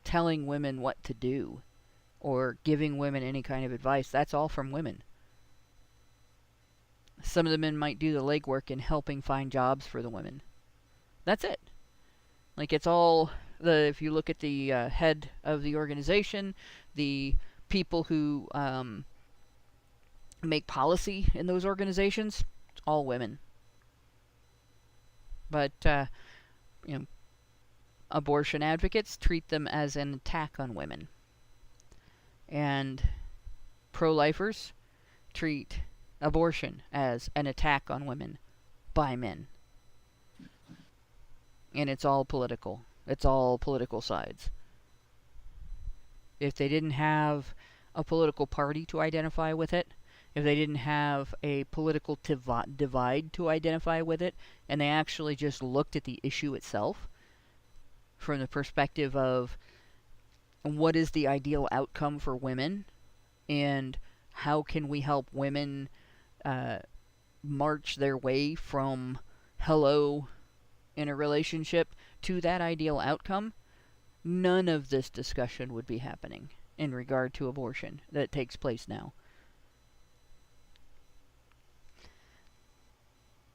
telling women what to do or giving women any kind of advice. That's all from women. Some of the men might do the legwork in helping find jobs for the women. That's it. It's all if you look at the head of the organization, the people who make policy in those organizations, it's all women. But, you know, abortion advocates treat them as an attack on women. And pro-lifers treat abortion as an attack on women by men. And it's all political. It's all political sides. If they didn't have a political party to identify with it, if they didn't have a political divide to identify with it, and they actually just looked at the issue itself from the perspective of what is the ideal outcome for women, and how can we help women march their way from hello in a relationship to that ideal outcome, none of this discussion would be happening in regard to abortion that takes place now.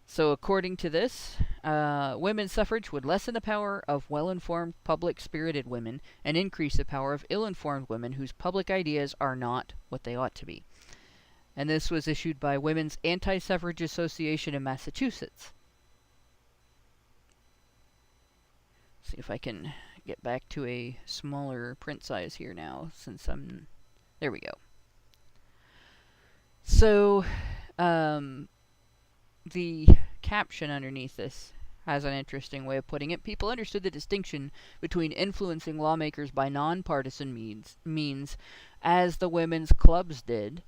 So according to this, women's suffrage would lessen the power of well-informed, public-spirited women and increase the power of ill-informed women whose public ideas are not what they ought to be. And this was issued by Women's Anti-Suffrage Association in Massachusetts. See if I can get back to a smaller print size here now, since I'm... There we go. So, the caption underneath this has an interesting way of putting it. People understood the distinction between influencing lawmakers by nonpartisan means, as the women's clubs did,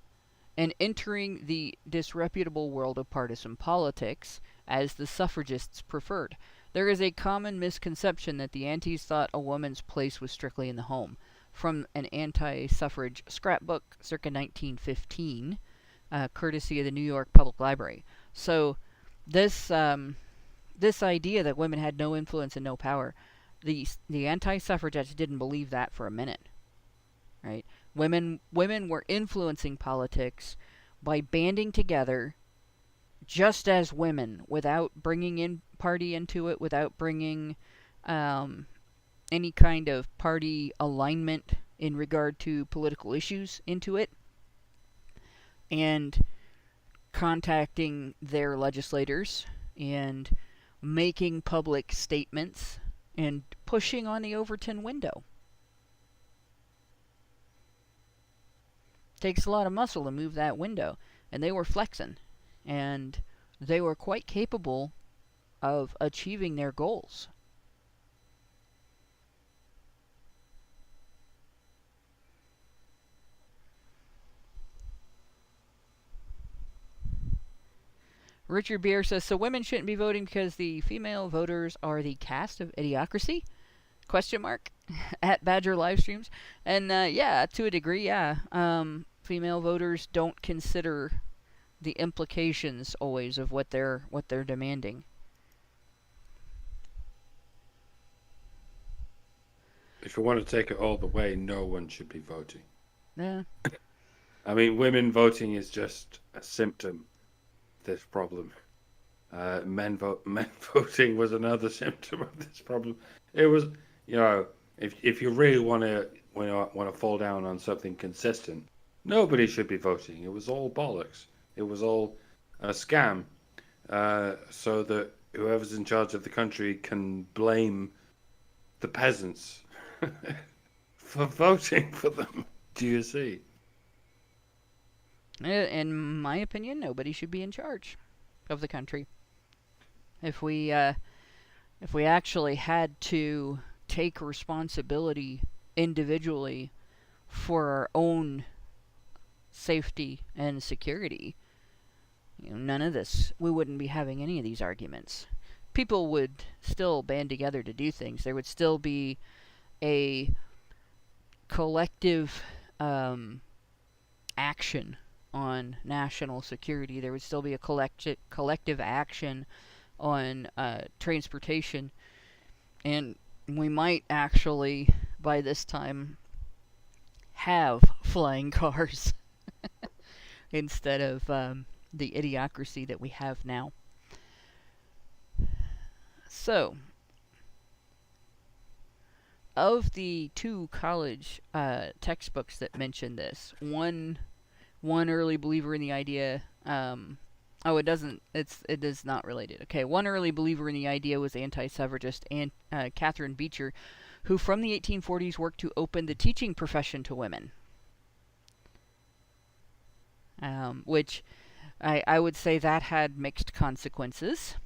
and entering the disreputable world of partisan politics, as the suffragists preferred. There is a common misconception that the antis thought a woman's place was strictly in the home. From an anti-suffrage scrapbook circa 1915, courtesy of the New York Public Library. So this idea that women had no influence and no power, the anti-suffragettes didn't believe that for a minute, right? Women were influencing politics by banding together just as women, without bringing in party into it, without bringing any kind of party alignment in regard to political issues into it, and contacting their legislators and making public statements and pushing on the Overton window. Takes a lot of muscle to move that window, and they were flexing, and they were quite capable of achieving their goals. Richard Beer says, so women shouldn't be voting because the female voters are the cast of idiocracy? Question mark. At Badger Livestreams. And yeah, to a degree, yeah. Female voters don't consider the implications always of what they're demanding. If you want to take it all the way, no one should be voting. Yeah. I mean, women voting is just a symptom of this problem. Men voting was another symptom of this problem. It was, you know, if you really want to fall down on something consistent, nobody should be voting. It was all bollocks. It was all a scam, so that whoever's in charge of the country can blame the peasants for voting for them. Do you see? In my opinion, nobody should be in charge of the country. If we actually had to take responsibility individually for our own safety and security, you know, none of this, we wouldn't be having any of these arguments. People would still band together to do things. There would still be a collective action on national security. There would still be a collective action on transportation, and we might actually, by this time, have flying cars instead of the idiocracy that we have now. So, of the two college textbooks that mention this, one early believer in the idea Oh, it doesn't. It is not related. Okay, one early believer in the idea was anti-suffragist Catherine Beecher, who from the 1840s worked to open the teaching profession to women. Which I would say that had mixed consequences,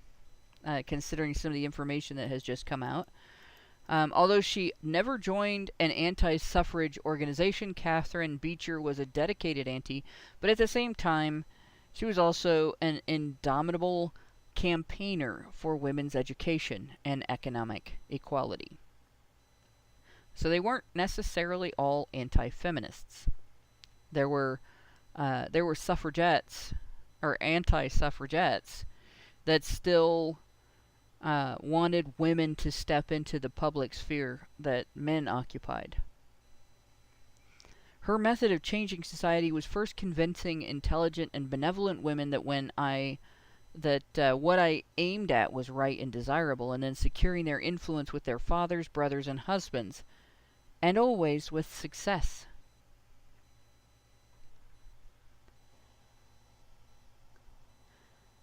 considering some of the information that has just come out. Although she never joined an anti-suffrage organization, Catherine Beecher was a dedicated anti, but at the same time, she was also an indomitable campaigner for women's education and economic equality. So they weren't necessarily all anti-feminists. There were suffragettes or anti-suffragettes that still wanted women to step into the public sphere that men occupied. Her method of changing society was first convincing intelligent and benevolent women that what I aimed at was right and desirable, and then securing their influence with their fathers, brothers, and husbands, and always with success.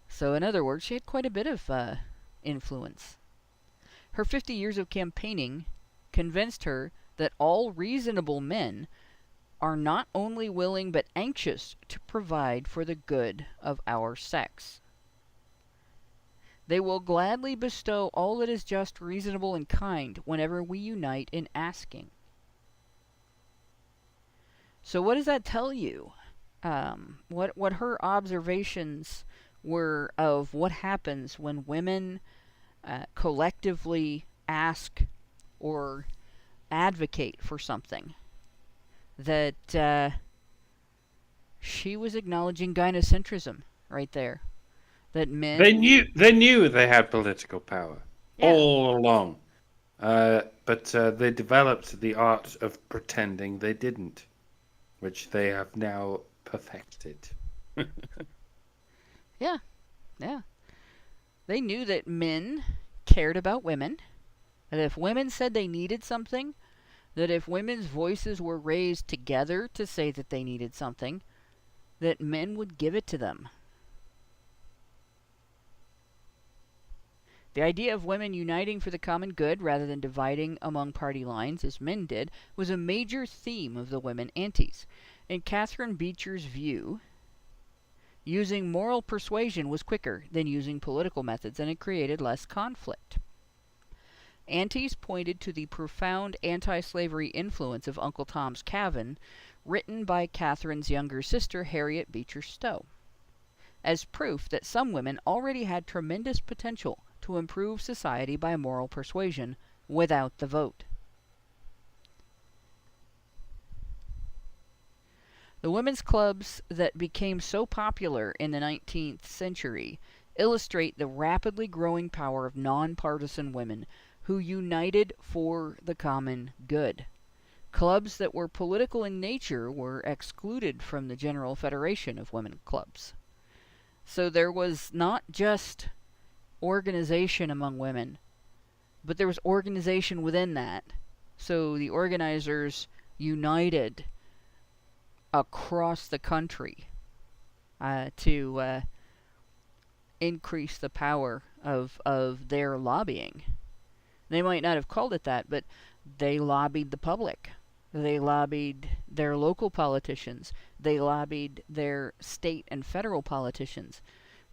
So in other words, she had quite a bit of influence. Her 50 years of campaigning convinced her that all reasonable men are not only willing but anxious to provide for the good of our sex. They will gladly bestow all that is just, reasonable, and kind whenever we unite in asking. So what does that tell you? What her observations were of what happens when women collectively ask or advocate for something. That she was acknowledging gynocentrism right there. That men... They knew they had political power all along. But they developed the art of pretending they didn't, which they have now perfected. Yeah. They knew that men cared about women, that if women said they needed something, that if women's voices were raised together to say that they needed something, that men would give it to them. The idea of women uniting for the common good rather than dividing among party lines, as men did, was a major theme of the women antis. In Catherine Beecher's view, using moral persuasion was quicker than using political methods, and it created less conflict. Antis pointed to the profound anti-slavery influence of Uncle Tom's Cabin, written by Catherine's younger sister, Harriet Beecher Stowe, as proof that some women already had tremendous potential to improve society by moral persuasion without the vote. The women's clubs that became so popular in the 19th century illustrate the rapidly growing power of nonpartisan women who united for the common good. Clubs that were political in nature were excluded from the General Federation of Women Clubs. So there was not just organization among women, but there was organization within that. So the organizers united across the country to increase the power of their lobbying. They might not have called it that, but they lobbied the public. They lobbied their local politicians. They lobbied their state and federal politicians.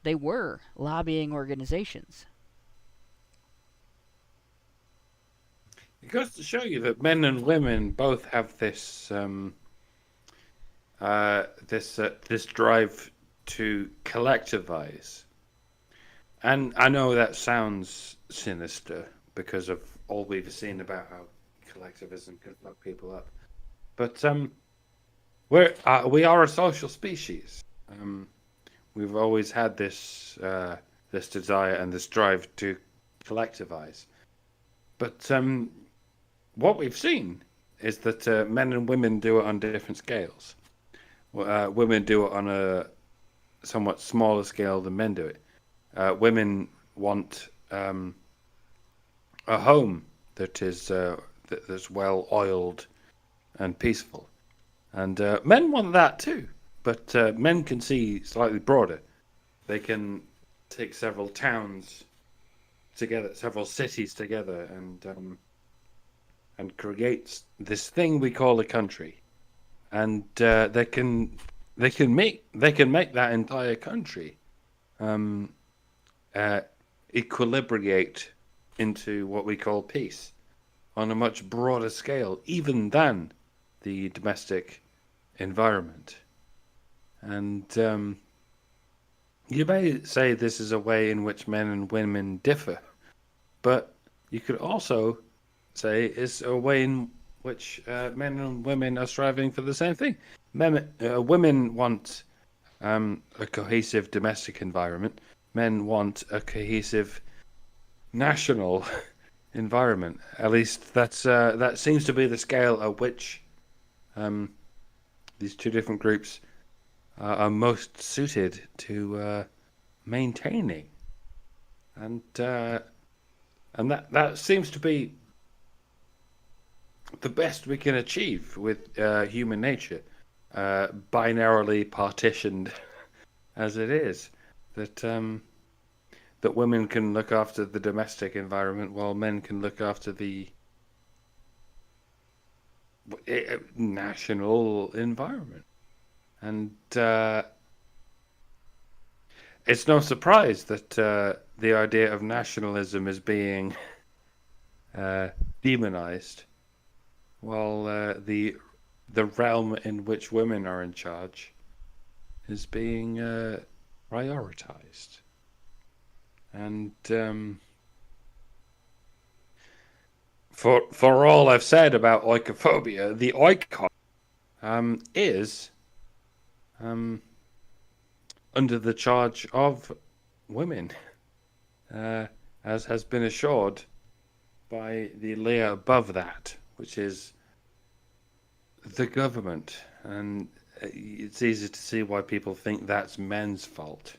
They were lobbying organizations. It goes to show you that men and women both have this this drive to collectivize. And I know that sounds sinister because of all we've seen about how collectivism can fuck people up. But we are a social species. We've always had this this desire and this drive to collectivize. But what we've seen is that men and women do it on different scales. Women do it on a somewhat smaller scale than men do it. Women want a home that is that's well oiled and peaceful, and men want that too. But men can see slightly broader. they can take several towns together, several cities together, and create this thing we call a country, and they can make that entire country equilibrate into what we call peace on a much broader scale, even than the domestic environment. And you may say this is a way in which men and women differ, but you could also say it's a way in which men and women are striving for the same thing. Women want a cohesive domestic environment. Men want a cohesive national environment. At least that seems to be the scale at which these two different groups are most suited to maintaining, and that seems to be the best we can achieve with human nature, binarily partitioned as it is. That women can look after the domestic environment while men can look after the national environment. And it's no surprise that the idea of nationalism is being demonized, while the realm in which women are in charge is being prioritized. And for all I've said about oikophobia, the oikon is under the charge of women, as has been assured by the layer above that, which is the government. And it's easy to see why people think that's men's fault.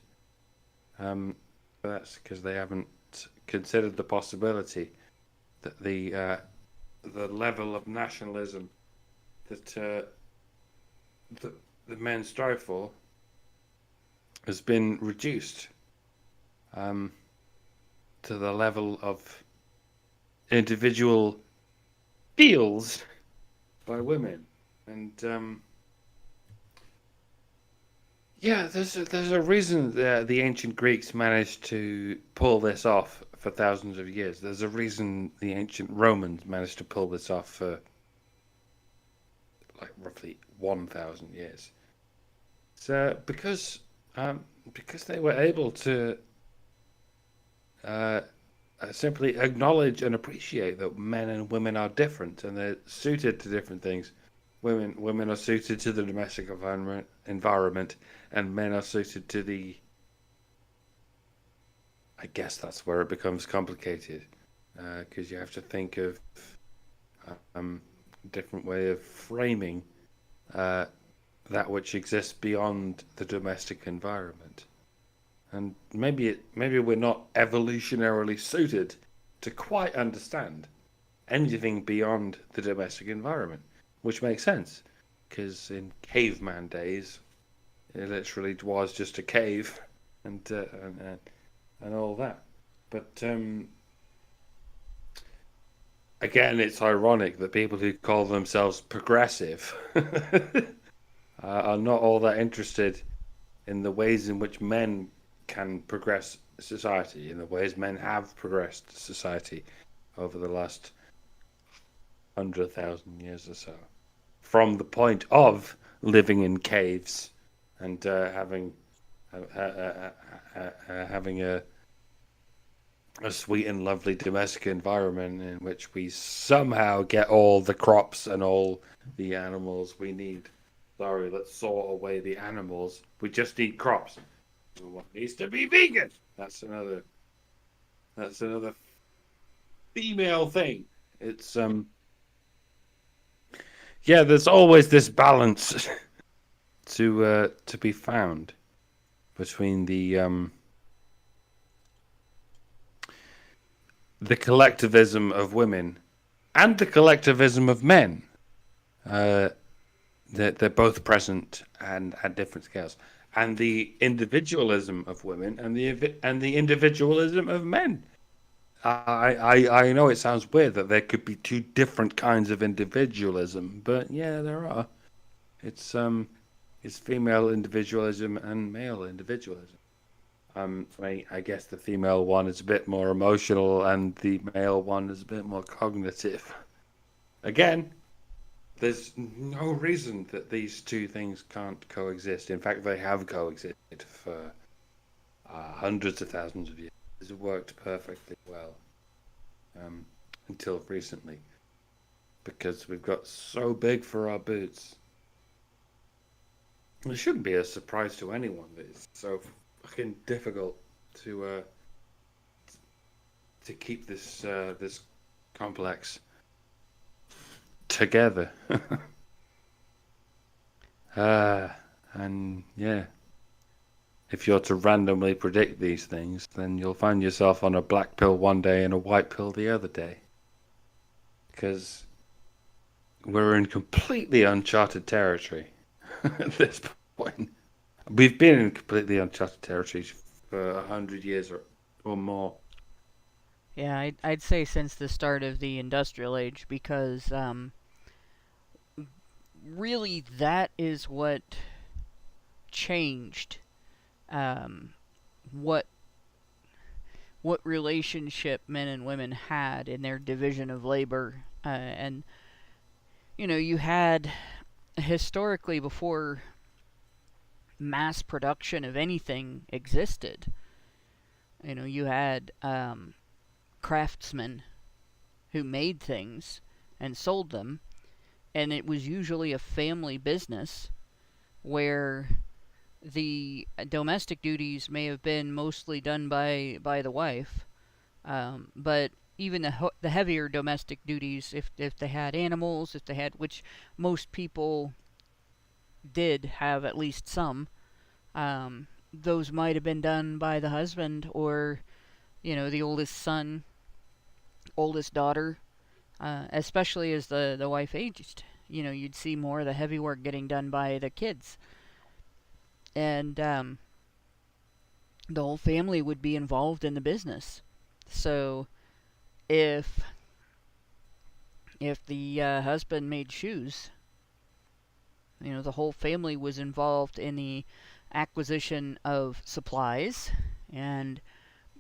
That's because they haven't considered the possibility that the level of nationalism that the men strive for has been reduced to the level of individual feels by women. And yeah, there's a reason that the ancient Greeks managed to pull this off for thousands of years. There's a reason the ancient Romans managed to pull this off for like roughly 1,000 years. So because they were able to simply acknowledge and appreciate that men and women are different and they're suited to different things. Women are suited to the domestic environment, and men are suited to the. I guess that's where it becomes complicated, because you have to think of different way of framing that which exists beyond the domestic environment, and maybe we're not evolutionarily suited to quite understand anything beyond the domestic environment. Which makes sense, because in caveman days, it literally was just a cave, and all that. But again, it's ironic that people who call themselves progressive are not all that interested in the ways in which men can progress society, in the ways men have progressed society over the last 100,000 years or so. From the point of living in caves and having a sweet and lovely domestic environment in which we somehow get all the crops and all the animals we need. Sorry, let's saw away the animals. We just need crops. What needs to be vegan? That's another female thing. It's yeah, there's always this balance to be found between the collectivism of women and the collectivism of men. They're both present and at different scales. and the individualism of women and the individualism of men. I know it sounds weird that there could be two different kinds of individualism, but yeah, there are. It's female individualism and male individualism. I guess the female one is a bit more emotional and the male one is a bit more cognitive. Again, there's no reason that these two things can't coexist. In fact, they have coexisted for hundreds of thousands of years. It's worked perfectly well until recently, because we've got so big for our boots. It shouldn't be a surprise to anyone that it's so fucking difficult to keep this complex together. And yeah, if you're to randomly predict these things, then you'll find yourself on a black pill one day and a white pill the other day, because we're in completely uncharted territory at this point. We've been in completely uncharted territory for 100 years or more. Yeah, I'd say since the start of the industrial age, because really that is what changed what relationship men and women had in their division of labor. And you had historically, before mass production of anything existed, you had craftsmen who made things and sold them, and it was usually a family business where the domestic duties may have been mostly done by the wife, but even the heavier domestic duties, if they had animals, which most people did have at least some, those might have been done by the husband or the oldest son, oldest daughter, especially as the wife aged. You'd see more of the heavy work getting done by the kids. And the whole family would be involved in the business. So if the husband made shoes, the whole family was involved in the acquisition of supplies and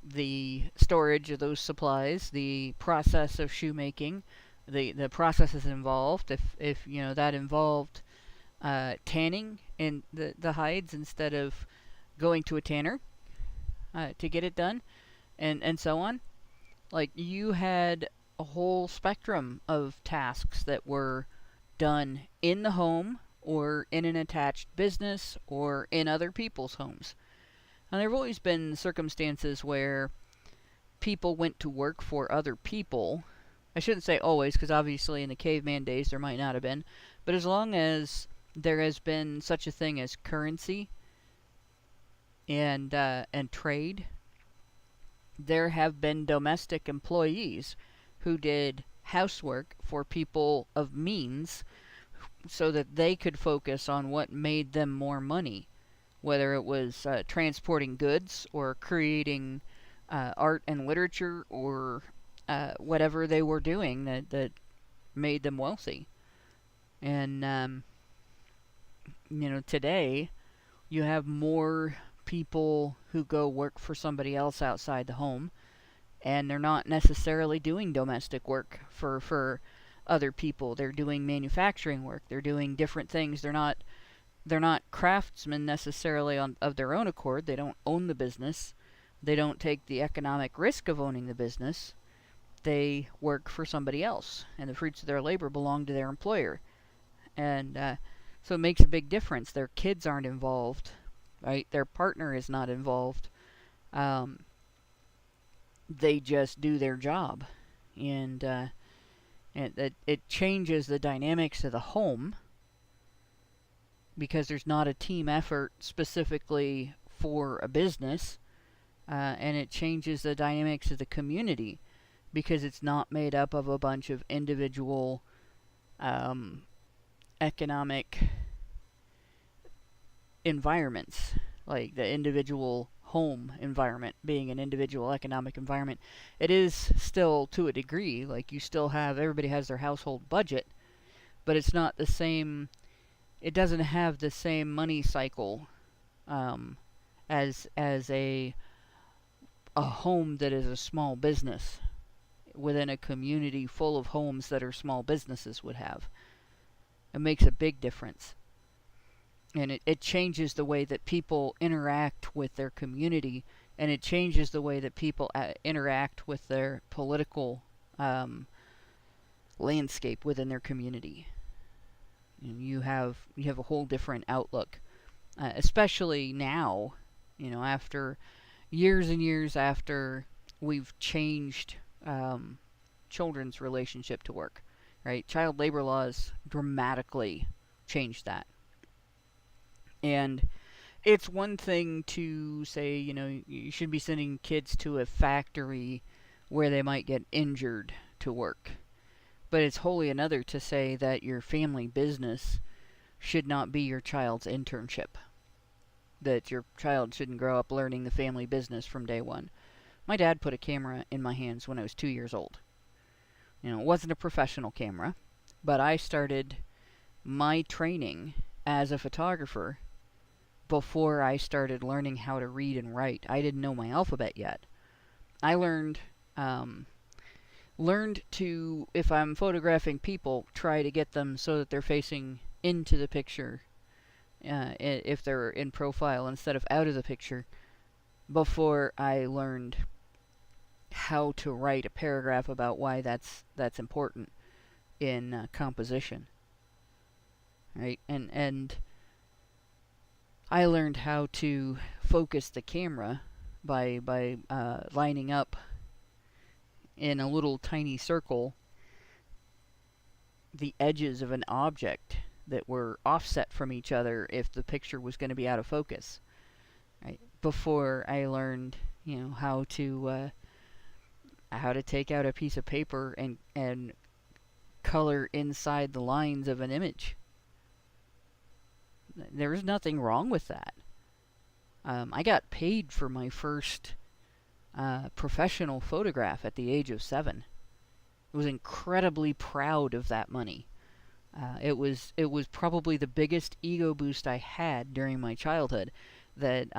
the storage of those supplies, the process of shoemaking, the processes involved. If that involved tanning in the hides instead of going to a tanner to get it done, and so on. Like, you had a whole spectrum of tasks that were done in the home or in an attached business or in other people's homes. And there have always been circumstances where people went to work for other people. I shouldn't say always, because obviously in the caveman days there might not have been. But as long as there has been such a thing as currency and trade, there have been domestic employees who did housework for people of means so that they could focus on what made them more money, whether it was transporting goods or creating art and literature or whatever they were doing that made them wealthy. And today you have more people who go work for somebody else outside the home, and they're not necessarily doing domestic work for other people. They're doing manufacturing work. They're doing different things. They're not craftsmen necessarily of their own accord. They don't own the business. They don't take the economic risk of owning the business. They work for somebody else, and the fruits of their labor belong to their employer. And so it makes a big difference. Their kids aren't involved, right? Their partner is not involved. They just do their job. And it changes the dynamics of the home, because there's not a team effort specifically for a business. And it changes the dynamics of the community, because it's not made up of a bunch of individual economic environments, like the individual home environment being an individual economic environment, it is still, to a degree, like you still have, everybody has their household budget, but it's not the same, it doesn't have the same money cycle as a home that is a small business within a community full of homes that are small businesses would have. It makes a big difference. And it changes the way that people interact with their community, and it changes the way that people interact with their political landscape within their community. And you have a whole different outlook, especially now, after years and years after we've changed children's relationship to work, right? Child labor laws dramatically changed that. And it's one thing to say, you should be sending kids to a factory where they might get injured to work. But it's wholly another to say that your family business should not be your child's internship. That your child shouldn't grow up learning the family business from day one. My dad put a camera in my hands when I was 2 years old. It wasn't a professional camera, but I started my training as a photographer before I started learning how to read and write. I didn't know my alphabet yet. I learned to, if I'm photographing people, try to get them so that they're facing into the picture, if they're in profile instead of out of the picture, before I learned how to write a paragraph about why that's important in composition. Right? And I learned how to focus the camera by lining up in a little tiny circle the edges of an object that were offset from each other if the picture was going to be out of focus. Right? Before I learned, how to take out a piece of paper and color inside the lines of an image. There's nothing wrong with that. I got paid for my first professional photograph at the age of 7. I was incredibly proud of that money. It was probably the biggest ego boost I had during my childhood. That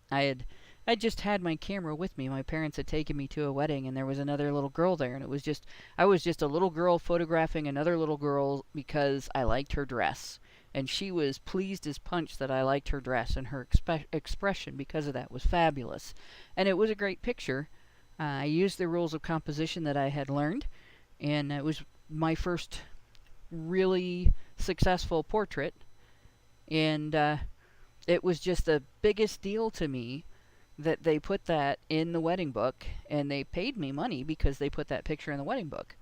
I just had my camera with me. My parents had taken me to a wedding, and there was another little girl there, and I was just a little girl photographing another little girl because I liked her dress. And she was pleased as punch that I liked her dress, and her expression because of that was fabulous. And it was a great picture. I used the rules of composition that I had learned, and it was my first really successful portrait. And it was just the biggest deal to me that they put that in the wedding book, and they paid me money because they put that picture in the wedding book.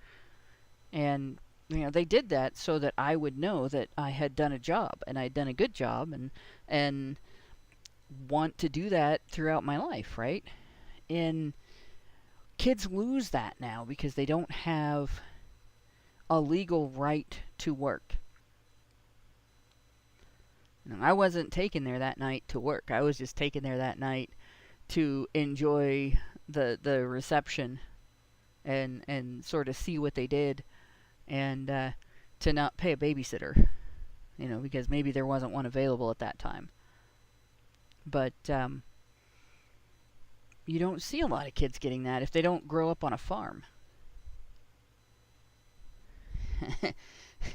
And they did that so that I would know that I had done a job, and I'd done a good job, and want to do that throughout my life, right? And kids lose that now because they don't have a legal right to work. I wasn't taken there that night to work. I was just taken there that night to enjoy the reception and sort of see what they did, and to not pay a babysitter, because maybe there wasn't one available at that time. But you don't see a lot of kids getting that if they don't grow up on a farm.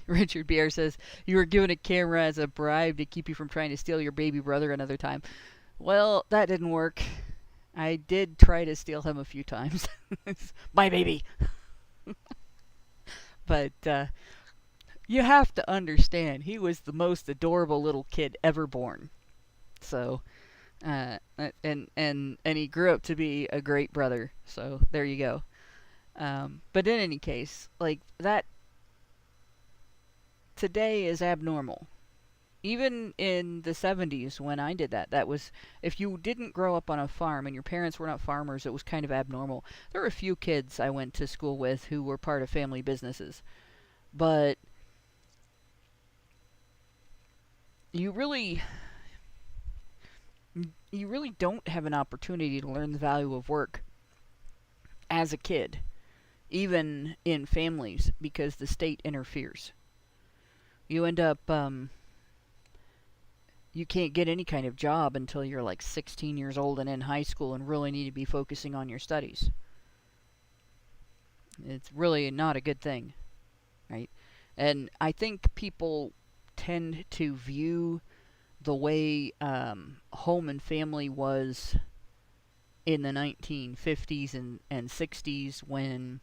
Richard Bier says, you were given a camera as a bribe to keep you from trying to steal your baby brother another time. Well, that didn't work. I did try to steal him a few times. My baby! But you have to understand, he was the most adorable little kid ever born. So, and he grew up to be a great brother. So there you go. But in any case, like that today is abnormal. Even in the 70s when I did that was, if you didn't grow up on a farm and your parents were not farmers, it was kind of abnormal. There were a few kids I went to school with who were part of family businesses. But you really, you really don't have an opportunity to learn the value of work as a kid, even in families, because the state interferes. You end up, you can't get any kind of job until you're like 16 years old and in high school and really need to be focusing on your studies. It's really not a good thing, right? And I think people tend to view the way home and family was in the 1950s and 60s, when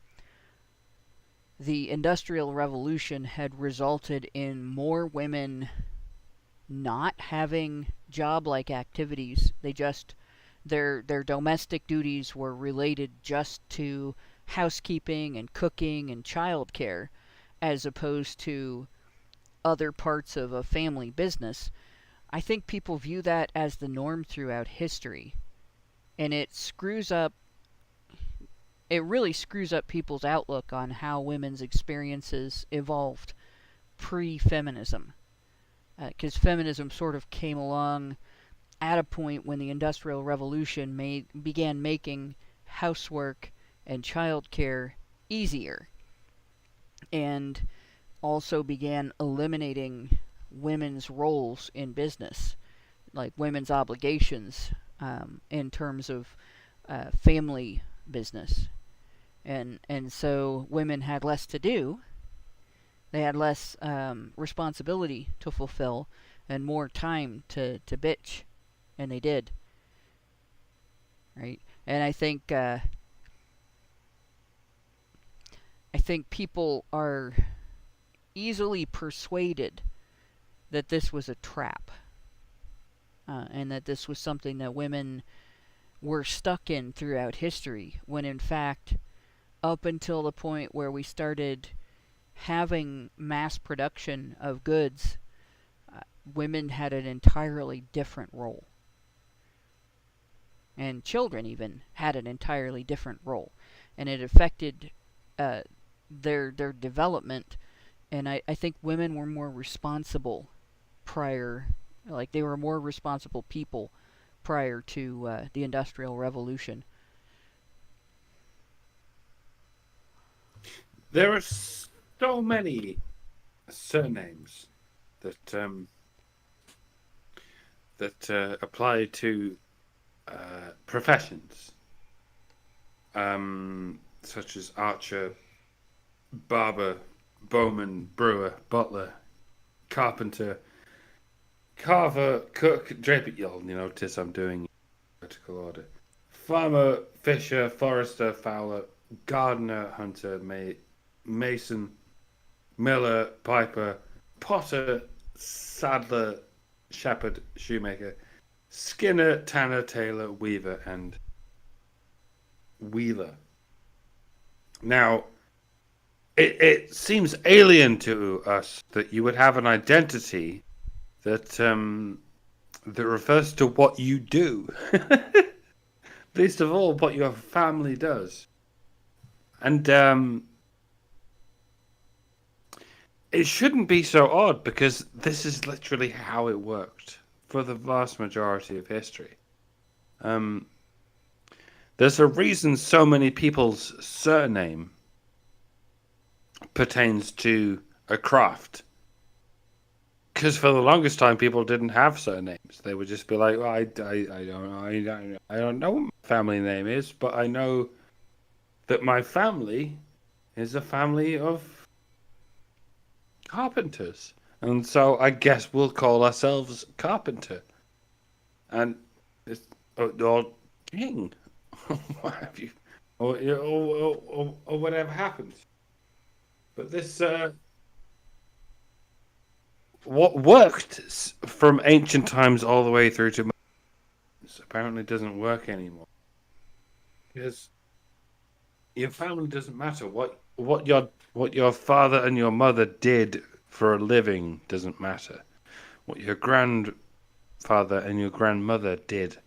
the Industrial Revolution had resulted in more women not having job-like activities. They just, their domestic duties were related just to housekeeping and cooking and childcare, as opposed to other parts of a family business. I think people view that as the norm throughout history, and it really screws up people's outlook on how women's experiences evolved pre-feminism. Because feminism sort of came along at a point when the Industrial Revolution began making housework and childcare easier, and also began eliminating women's roles in business, like women's obligations in terms of family business. And so women had less to do. They had less responsibility to fulfill and more time to bitch, and they did. Right? And I think people are easily persuaded that this was a trap, and that this was something that women were stuck in throughout history, when in fact, up until the point where we started having mass production of goods, women had an entirely different role. And children even had an entirely different role. And it affected their development. And I think women were more responsible prior, like they were more responsible people prior to the Industrial Revolution. There are so many surnames that apply to professions, such as archer, barber, bowman, brewer, butler, carpenter, carver, cook, draper. You'll notice I'm doing vertical order. Farmer, fisher, forester, fowler, gardener, hunter, mason, miller, piper, potter, saddler, shepherd, shoemaker, skinner, tanner, tailor, weaver, and wheeler. Now, it seems alien to us that you would have an identity that refers to what you do. Least of all, what your family does. And it shouldn't be so odd, because this is literally how it worked for the vast majority of history. There's a reason so many people's surname pertains to a craft. Because for the longest time, people didn't have surnames. They would just be like, well, I don't know what my family name is, but I know that my family is a family of carpenters. And so I guess we'll call ourselves Carpenter. And it's, or King. What have you, or whatever happens. But this, what worked from ancient times all the way through to apparently doesn't work anymore. Because your family doesn't matter. What your father and your mother did for a living doesn't matter. What your grandfather and your grandmother did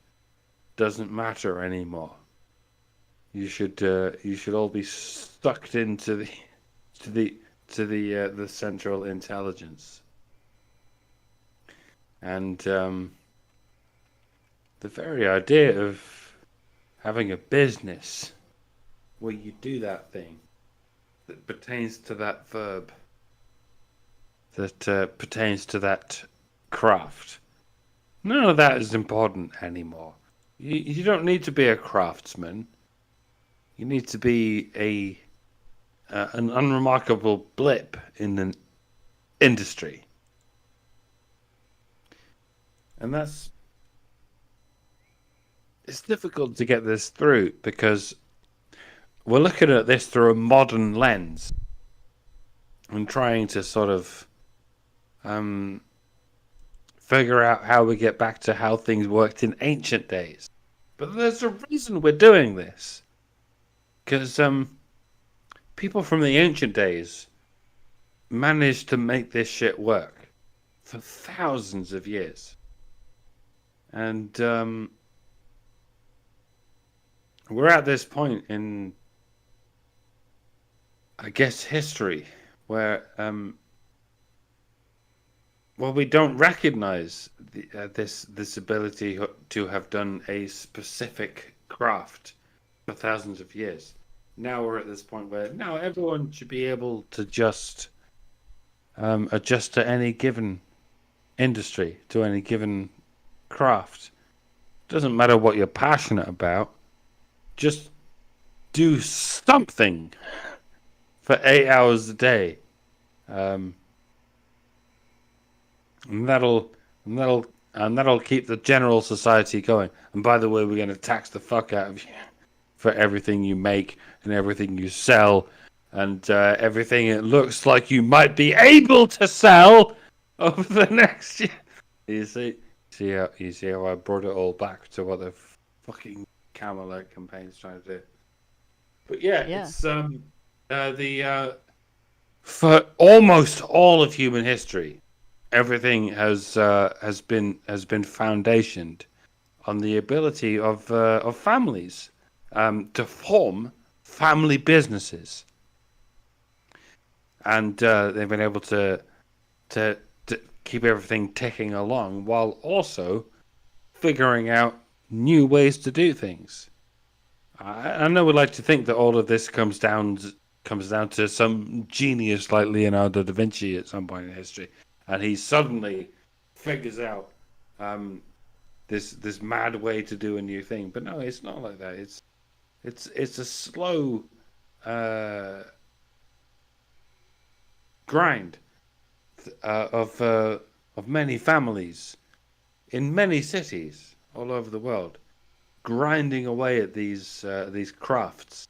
doesn't matter anymore. You should all be sucked into the Central Intelligence. And the very idea of having a business where you do that thing that pertains to that verb, that pertains to that craft. None of that is important anymore. You don't need to be a craftsman. You need to be an unremarkable blip in an industry. And it's difficult to get this through because we're looking at this through a modern lens and trying to sort of figure out how we get back to how things worked in ancient days. But there's a reason we're doing this. Because people from the ancient days managed to make this shit work for thousands of years. And we're at this point in, I guess, history where, we don't recognize this ability to have done a specific craft for thousands of years. Now we're at this point where now everyone should be able to just adjust to any given industry, to any given craft. Doesn't matter what you're passionate about. Just do something for 8 hours a day, and that'll keep the general society going. And by the way, we're going to tax the fuck out of you for everything you make and everything you sell and everything it looks like you might be able to sell over the next year. You see how I brought it all back to what the fucking Camelot campaign's trying to do. But yeah. It's for almost all of human history, everything has been foundationed on the ability of families to form family businesses, and they've been able to keep everything ticking along while also figuring out new ways to do things. I know we like to think that all of this comes down to some genius like Leonardo da Vinci at some point in history, and he suddenly figures out this mad way to do a new thing. But no, it's not like that. It's a slow grind of many families in many cities all over the world, grinding away at these crafts.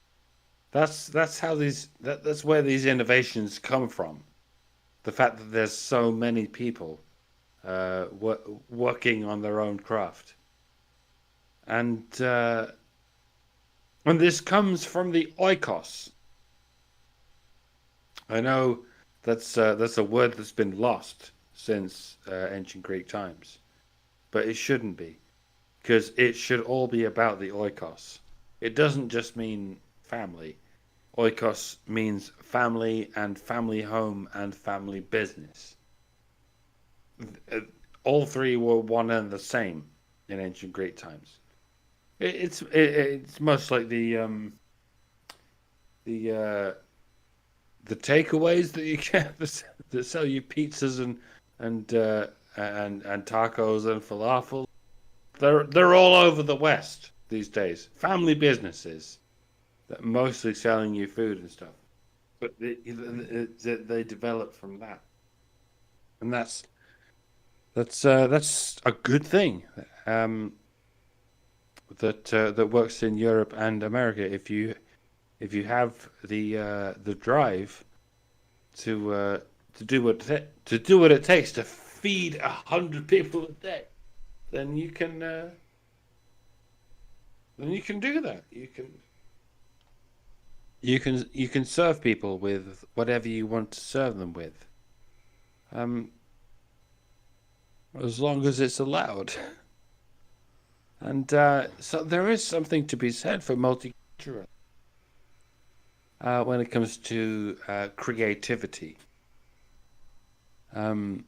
That's where these innovations come from. The fact that there's so many people working on their own craft, and this comes from the oikos. I know that's a word that's been lost since ancient Greek times, but it shouldn't be, because it should all be about the oikos. It doesn't just mean family. Oikos means family and family home and family business. All three were one and the same in ancient Greek times. It's much like the takeaways that you get that sell you pizzas and tacos and falafel. They're all over the West these days. Family businesses that are mostly selling you food and stuff, but they develop from that, and that's a good thing. That works in Europe and America. If you have the drive to do what it takes to feed 100 people a day, then you can do that. You can serve people with whatever you want to serve them with, as long as it's allowed. And so there is something to be said for multicultural when it comes to creativity. We're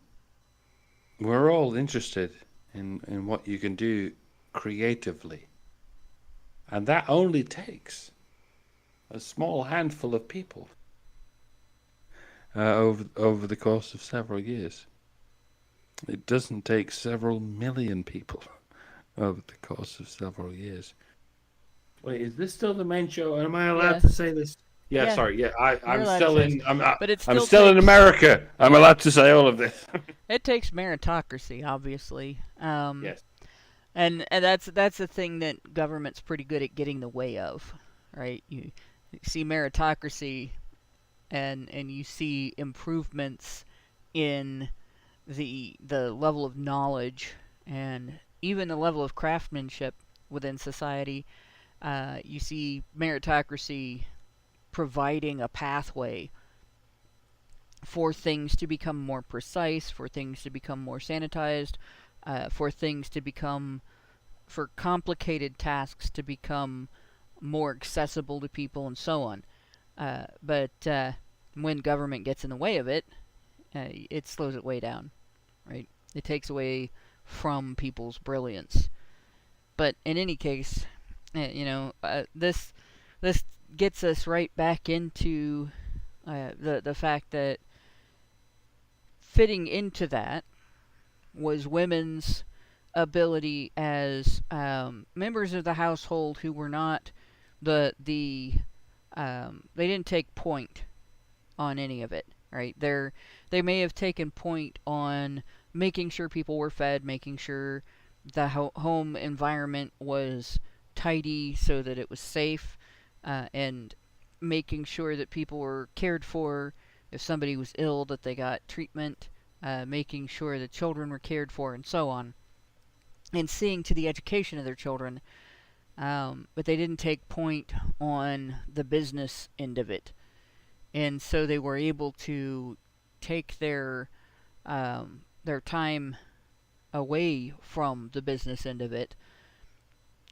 all interested in what you can do creatively. And that only takes a small handful of people over the course of several years. It doesn't take several million people over the course of several years. Wait, is this still the main show? Am I allowed to say this? Yeah, Yeah. sorry. Yeah, I'm allowed still to in. But it I'm still still in takes- America. I'm allowed to say all of this. It takes meritocracy, obviously. Yes. And that's the thing that government's pretty good at getting in the way of, right? You see meritocracy, and you see improvements in the level of knowledge and even the level of craftsmanship within society. You see meritocracy providing a pathway for things to become more precise, for things to become more sanitized, for things to become, for complicated tasks to become more accessible to people, and so on. But when government gets in the way of it, it slows it way down, right? It takes away from people's brilliance. But in any case, this gets us right back into the fact that fitting into that was women's ability as members of the household who were not they didn't take point on any of it, right? They may have taken point on making sure people were fed, making sure the home environment was tidy so that it was safe, and making sure that people were cared for. If somebody was ill, that they got treatment, making sure the children were cared for, and so on, and seeing to the education of their children. But they didn't take point on the business end of it. And so they were able to take their time away from the business end of it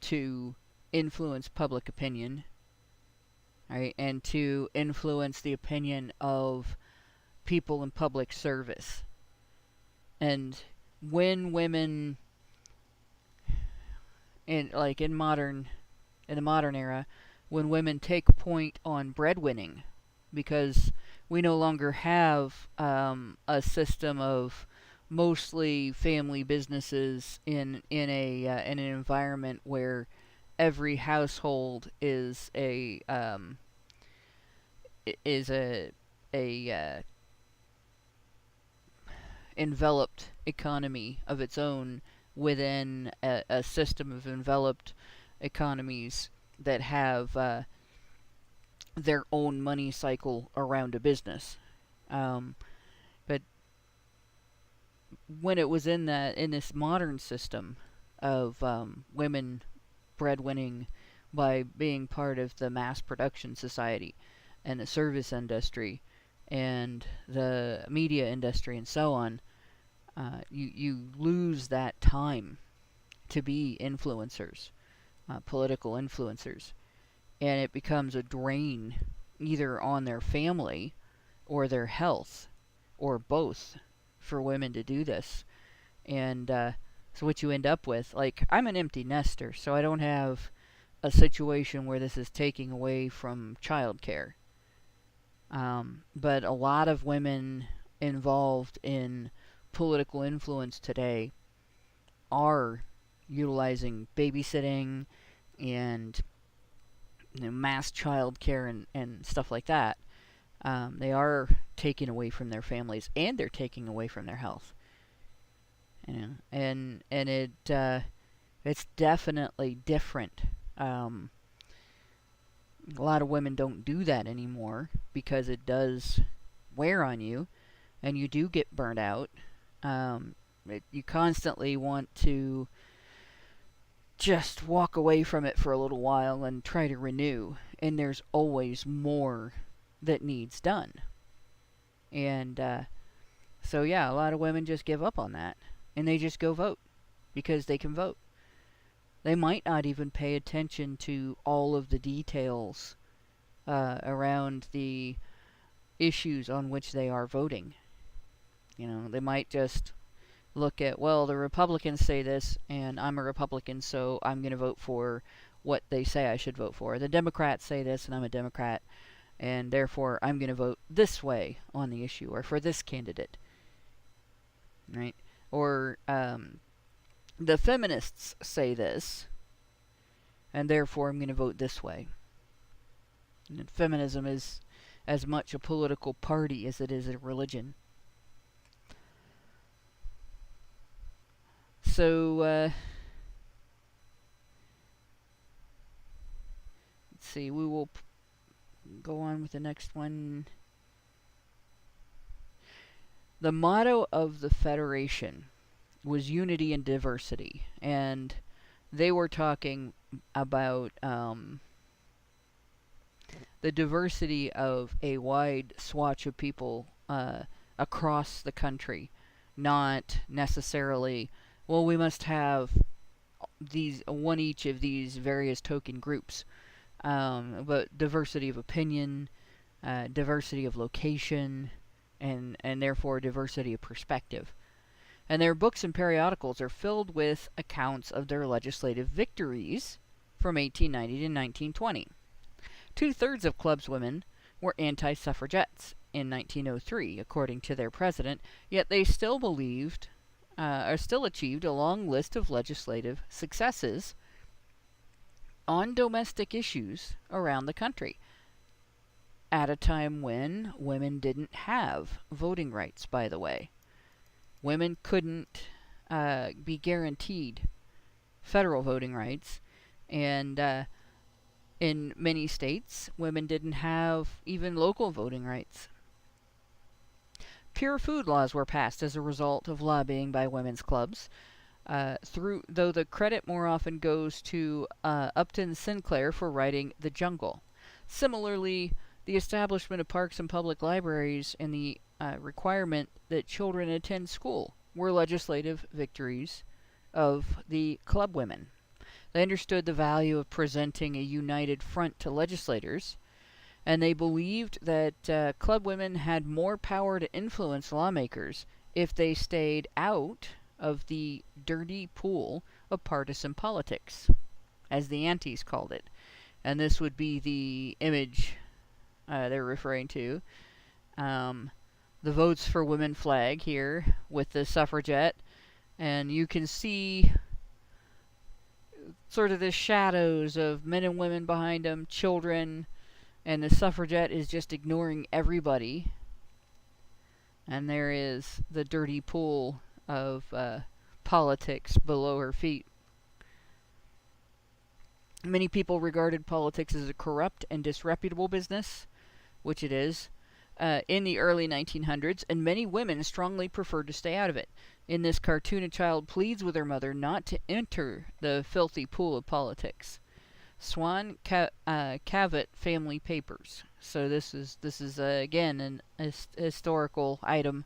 to influence public opinion, right? And to influence the opinion of people in public service. And when women in the modern era, when women take point on breadwinning, because we no longer have a system of mostly family businesses in an environment where every household is a enveloped economy of its own within a system of enveloped economies that have their own money cycle around a business. But when it was in this modern system of women breadwinning by being part of the mass production society and the service industry and the media industry and so on, you lose that time to be influencers, political influencers. And it becomes a drain either on their family or their health or both for women to do this. And so what you end up with, like, I'm an empty nester, so I don't have a situation where this is taking away from childcare. But a lot of women involved in political influence today are utilizing babysitting and mass child care and stuff like that. They are taking away from their families, and they're taking away from their health. And it's definitely different. A lot of women don't do that anymore because it does wear on you, and you do get burnt out. You constantly want to just walk away from it for a little while and try to renew, and there's always more that needs done. And so yeah, a lot of women just give up on that, and they just go vote because they can vote. They might not even pay attention to all of the details around the issues on which they are voting. They might just look at, well, the Republicans say this, and I'm a Republican, so I'm going to vote for what they say I should vote for. The Democrats say this, and I'm a Democrat, and therefore I'm going to vote this way on the issue, or for this candidate. Right? Or the feminists say this, and therefore I'm going to vote this way. And feminism is as much a political party as it is a religion. So, let's see, we will go on with the next one. The motto of the Federation was unity and diversity, and they were talking about the diversity of a wide swatch of people across the country, not necessarily, well, we must have one each of these various token groups, but diversity of opinion, diversity of location, and therefore diversity of perspective. And their books and periodicals are filled with accounts of their legislative victories from 1890 to 1920. 2/3 of club's women were anti-suffragettes in 1903, according to their president, yet they still achieved a long list of legislative successes on domestic issues around the country, at a time when women didn't have voting rights, by the way. Women couldn't be guaranteed federal voting rights, and in many states, women didn't have even local voting rights. Pure food laws were passed as a result of lobbying by women's clubs, though the credit more often goes to Upton Sinclair for writing The Jungle. Similarly, the establishment of parks and public libraries and the requirement that children attend school were legislative victories of the club women. They understood the value of presenting a united front to legislators, and they believed that club women had more power to influence lawmakers if they stayed out of the dirty pool of partisan politics, as the Antis called it. And this would be the image they're referring to. The Votes for Women flag here with the suffragette, and you can see sort of the shadows of men and women behind them, children, and the suffragette is just ignoring everybody. And there is the dirty pool of politics below her feet. Many people regarded politics as a corrupt and disreputable business, which it is, in the early 1900s, and many women strongly preferred to stay out of it. In this cartoon, a child pleads with her mother not to enter the filthy pool of politics. Swan Cavett Family Papers. So this is again an historical item.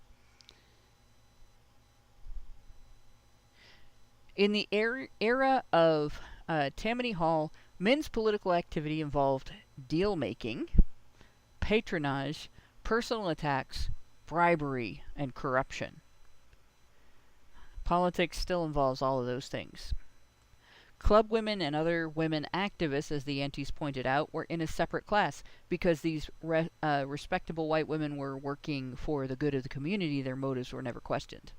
In the era of Tammany Hall, men's political activity involved deal-making, patronage, personal attacks, bribery, and corruption. Politics still involves all of those things. Club women and other women activists, as the Antis pointed out, were in a separate class because these respectable white women were working for the good of the community. Their motives were never questioned.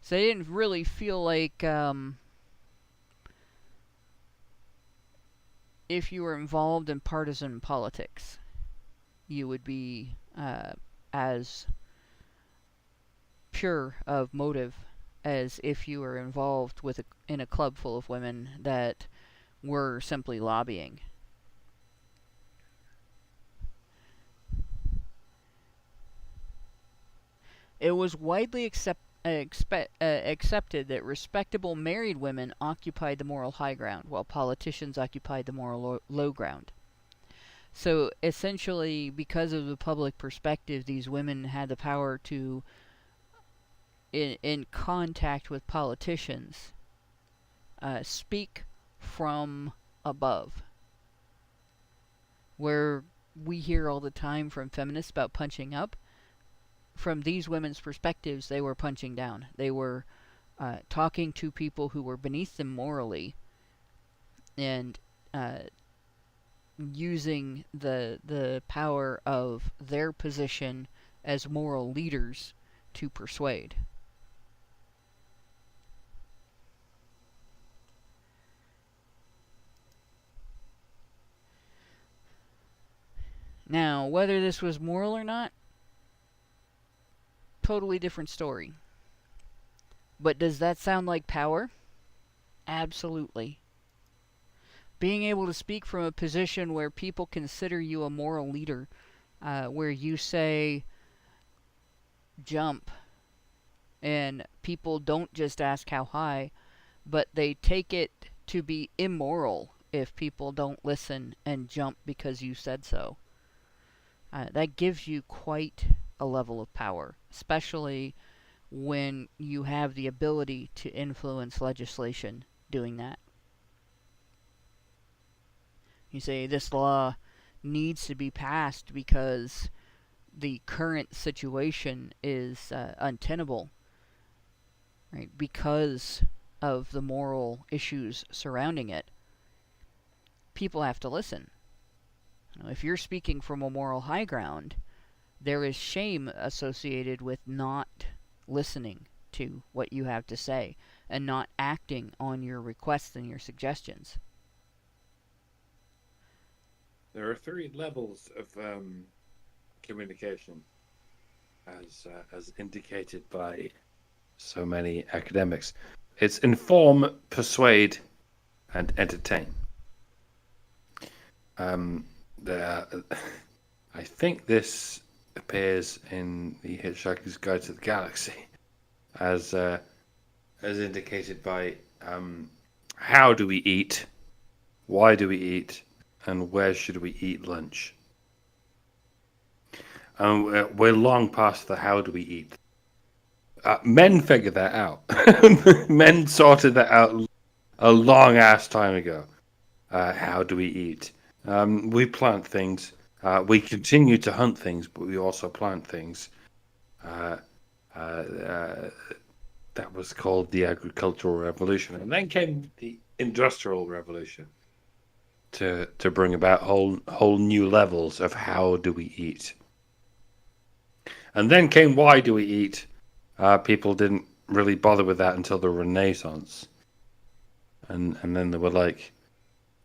So they didn't really feel like if you were involved in partisan politics, you would be as pure of motive as if you were involved in a club full of women that were simply lobbying. It was widely accepted that respectable married women occupied the moral high ground, while politicians occupied the moral low ground. So essentially, because of the public perspective, these women had the power to, in contact with politicians, speak from above. Where we hear all the time from feminists about punching up, from these women's perspectives, they were punching down. They were talking to people who were beneath them morally, and using the power of their position as moral leaders to persuade. Now, whether this was moral or not, totally different story. But does that sound like power? Absolutely. Being able to speak from a position where people consider you a moral leader, where you say, jump, and people don't just ask how high, but they take it to be immoral if people don't listen and jump because you said so. That gives you quite a level of power, especially when you have the ability to influence legislation doing that. You say this law needs to be passed because the current situation is untenable, right? Because of the moral issues surrounding it. People have to listen. If you're speaking from a moral high ground, there is shame associated with not listening to what you have to say and not acting on your requests and your suggestions. There are 3 levels of communication, as indicated by so many academics. It's inform, persuade, and entertain. I think this appears in the Hitchhiker's Guide to the Galaxy, as indicated by how do we eat, why do we eat, and where should we eat lunch. We're long past the how do we eat. Men figured that out. Men sorted that out a long ass time ago. How do we eat? We plant things. We continue to hunt things, but we also plant things. That was called the Agricultural Revolution. And then came the Industrial Revolution to bring about whole new levels of how do we eat. And then came why do we eat. People didn't really bother with that until the Renaissance. And then they were like,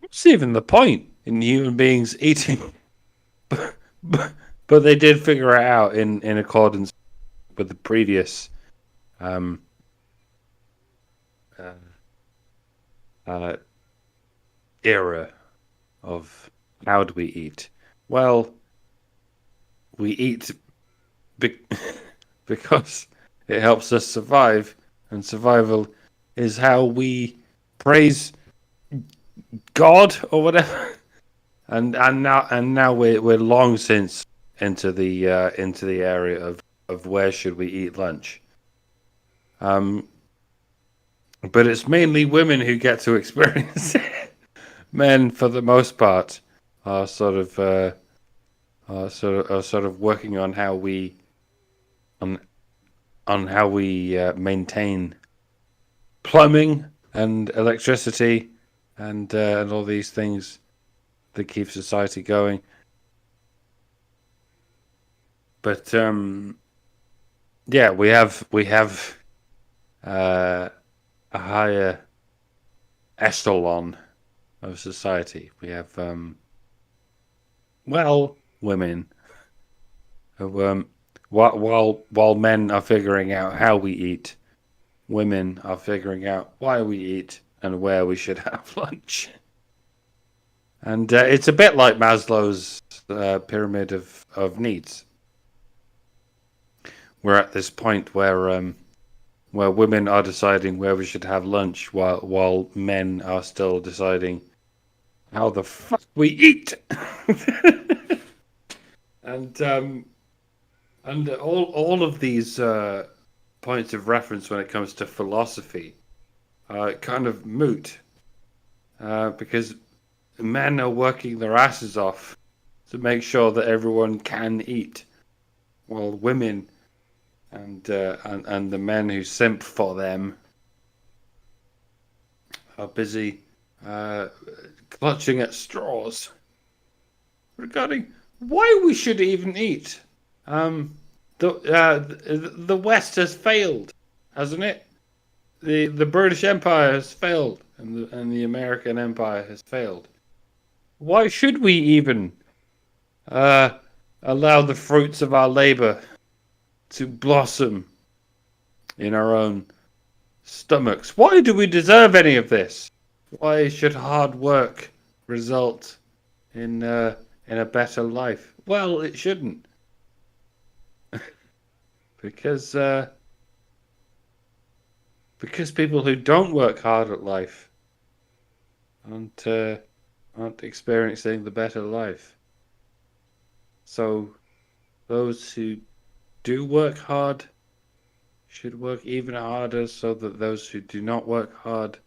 what's even the point in human beings eating? But they did figure it out in accordance with the previous era of how do we eat. Well, we eat because it helps us survive, and survival is how we praise God or whatever. And now we're long since into the area of where should we eat lunch. But it's mainly women who get to experience it. Men, for the most part, are sort of working on how we maintain plumbing and electricity and all these things that keep society going. But yeah, we have a higher echelon of society. We have women who while men are figuring out how we eat, women are figuring out why we eat and where we should have lunch. And it's a bit like Maslow's pyramid of needs. We're at this point where women are deciding where we should have lunch, while men are still deciding how the fuck we eat. and all of these points of reference when it comes to philosophy are kind of moot, because men are working their asses off to make sure that everyone can eat, while women and the men who simp for them are busy clutching at straws regarding why we should even eat. The West has failed, hasn't it? The British Empire has failed, and the American Empire has failed. Why should we even allow the fruits of our labor to blossom in our own stomachs? Why do we deserve any of this? Why should hard work result in a better life? Well, it shouldn't, because people who don't work hard at life aren't experiencing the better life. So those who do work hard should work even harder, so that those who do not work hard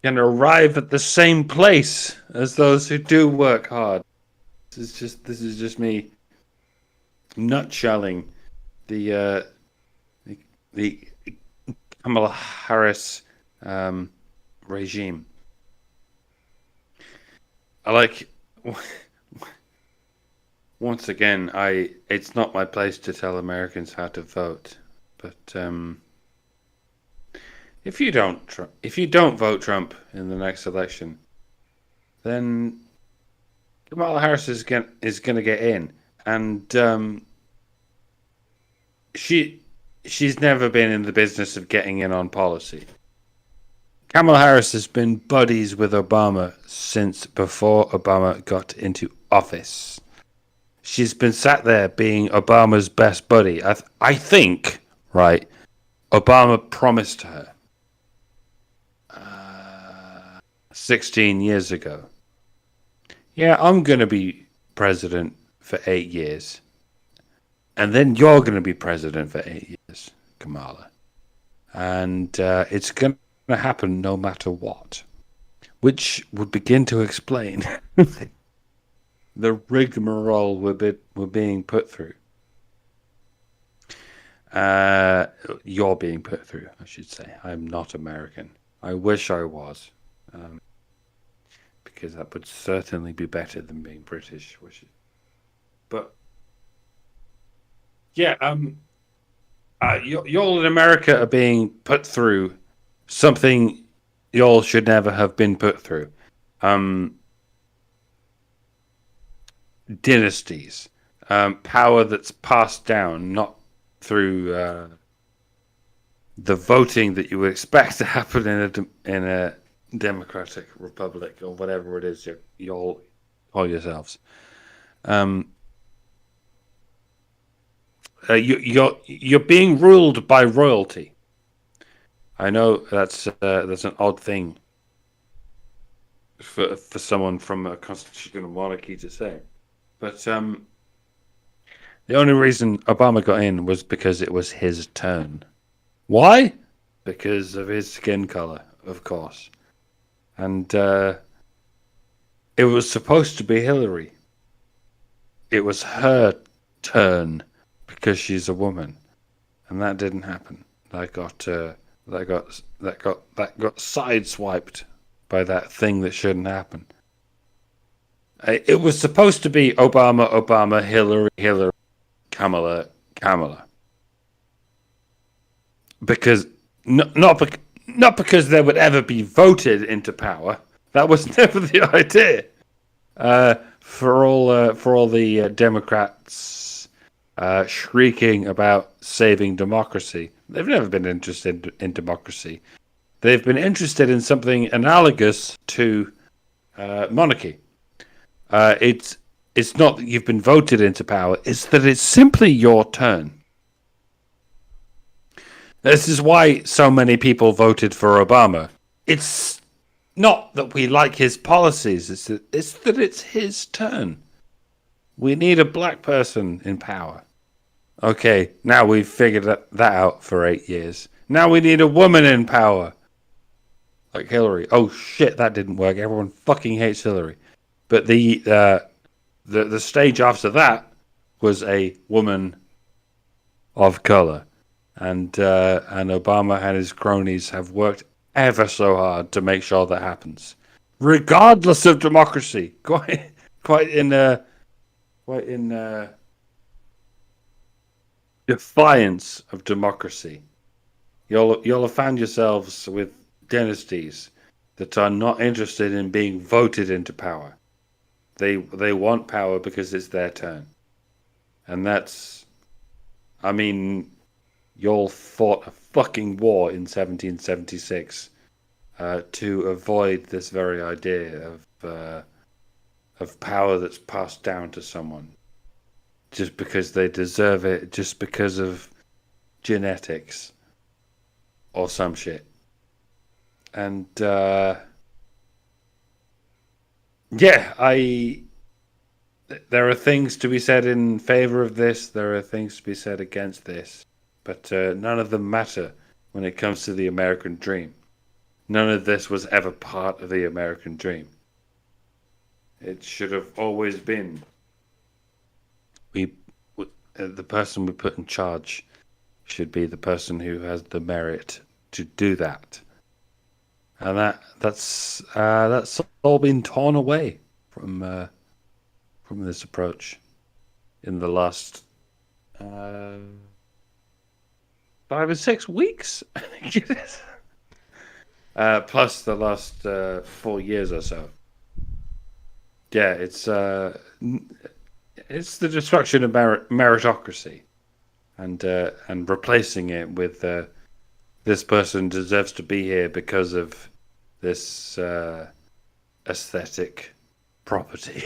can arrive at the same place as those who do work hard. This is just me nutshelling the Kamala Harris regime. I like. Once again, it's not my place to tell Americans how to vote, but if you don't vote Trump in the next election, then Kamala Harris is going to get in, and she's never been in the business of getting in on policy. Kamala Harris has been buddies with Obama since before Obama got into office. She's been sat there being Obama's best buddy. I think, right, Obama promised her 16 years ago, yeah, I'm going to be president for 8 years. And then you're going to be president for 8 years, Kamala. And it's going to happen no matter what. Which would begin to explain the rigmarole we're being put through. You're being put through, I should say. I'm not American. I wish I was. Because that would certainly be better than being British. But yeah, y'all in America are being put through something y'all should never have been put through. Dynasties, power that's passed down, not through the voting that you would expect to happen in a democratic republic or whatever it is you all call yourselves. You're being ruled by royalty. I know that's an odd thing for someone from a constitutional monarchy to say, but the only reason Obama got in was because it was his turn. Why? Because of his skin color, of course. And it was supposed to be Hillary. It was her turn because she's a woman, and that didn't happen. That got sideswiped by that thing that shouldn't happen. It was supposed to be Obama, Hillary, Kamala. Because not because they would ever be voted into power. That was never the idea. For all the Democrats shrieking about saving democracy, they've never been interested in democracy. They've been interested in something analogous to monarchy. It's not that you've been voted into power; it's that it's simply your turn. This is why so many people voted for Obama. It's not that we like his policies, it's that it's his turn. We need a black person in power. Okay, now we've figured that out for 8 years. Now we need a woman in power. Like Hillary. Oh shit, that didn't work. Everyone fucking hates Hillary. But the stage after that was a woman of color, and Obama and his cronies have worked ever so hard to make sure that happens, regardless of democracy. Quite in defiance of democracy. You'll have found yourselves with dynasties that are not interested in being voted into power. They want power because it's their turn, and that's. I mean, y'all fought a fucking war in 1776 to avoid this very idea of power that's passed down to someone just because they deserve it, just because of genetics or some shit. And there are things to be said in favor of this. There are things to be said against this, but none of them matter when it comes to the American dream. None of this was ever part of the American dream. It should have always been. The person we put in charge should be the person who has the merit to do that, and that's all been torn away from this approach in the last 5 or 6 weeks, I think it is. Plus the last 4 years or so. Yeah, it's the destruction of meritocracy, and replacing it with this person deserves to be here because of this aesthetic property.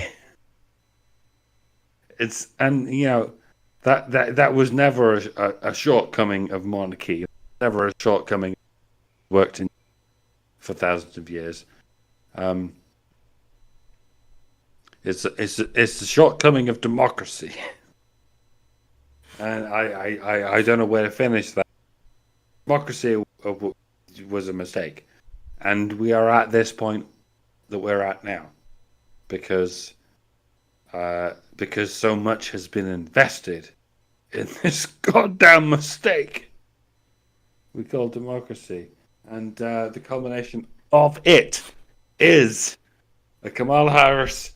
That was never a shortcoming of monarchy. Never a shortcoming worked in for thousands of years. It's the shortcoming of democracy, and I don't know where to finish that. Democracy was a mistake, and we are at this point that we're at now because so much has been invested in this goddamn mistake we call democracy, and the culmination of it is the Kamala Harris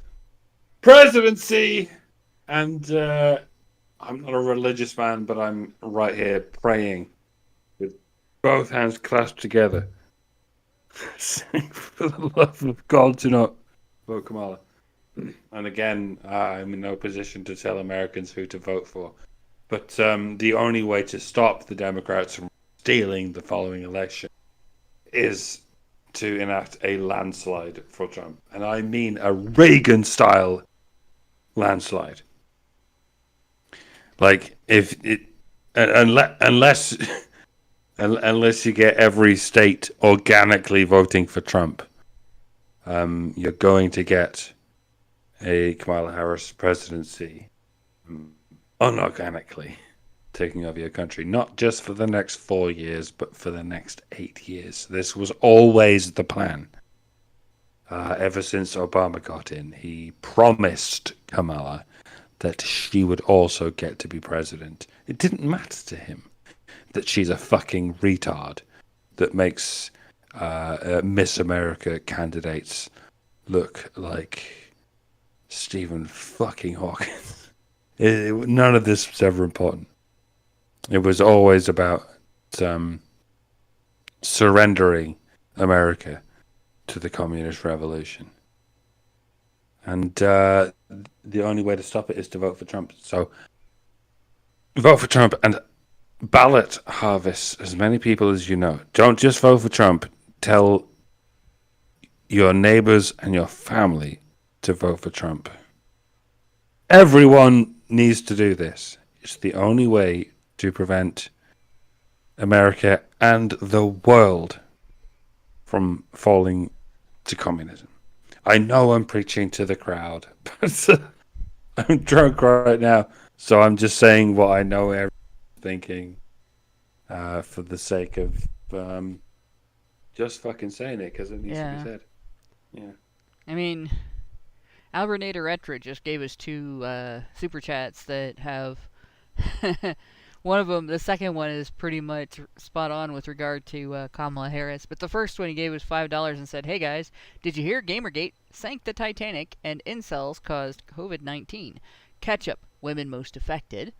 presidency. And I'm not a religious man, but I'm right here praying with both hands clasped together, saying, for the love of God, do not vote Kamala. And again, I'm in no position to tell Americans who to vote for. But the only way to stop the Democrats from stealing the following election is to enact a landslide for Trump. And I mean a Reagan-style landslide. Like, unless you get every state organically voting for Trump, you're going to get a Kamala Harris presidency unorganically taking over your country, not just for the next 4 years, but for the next 8 years. This was always the plan. Ever since Obama got in, he promised Kamala that she would also get to be president. It didn't matter to him that she's a fucking retard that makes Miss America candidates look like Stephen fucking Hawking. None of this was ever important. It was always about surrendering America to the communist revolution. And the only way to stop it is to vote for Trump. So vote for Trump and ballot harvest as many people as you know. Don't just vote for Trump. Tell your neighbors and your family to vote for Trump. Everyone needs to do this. It's the only way to prevent America and the world from falling to communism. I know I'm preaching to the crowd, but I'm drunk right now, so I'm just saying what I know everyone's thinking for the sake of just fucking saying it because it needs to be said. Yeah. I mean, Albernator Retra just gave us 2 super chats that have One of them, the second one is pretty much spot on with regard to Kamala Harris. But the first one he gave was $5 and said, "Hey guys, did you hear Gamergate sank the Titanic and incels caused COVID-19? Catch up, women most affected."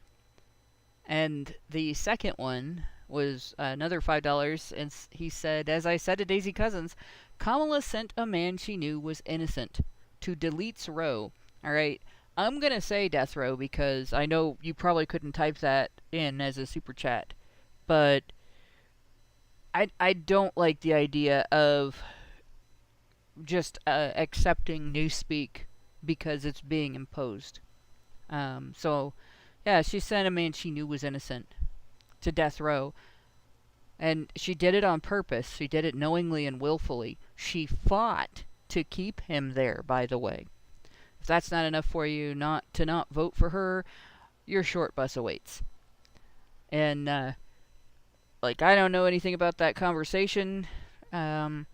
And the second one was another $5, and he said, "As I said to Daisy Cousins, Kamala sent a man she knew was innocent to deletes row." All right, I'm going to say death row because I know you probably couldn't type that in as a super chat, but I don't like the idea of just accepting newspeak because it's being imposed. So, yeah, she sent a man she knew was innocent to death row. And she did it on purpose. She did it knowingly and willfully. She fought to keep him there, by the way. If that's not enough for you not vote for her, your short bus awaits. And, I don't know anything about that conversation, but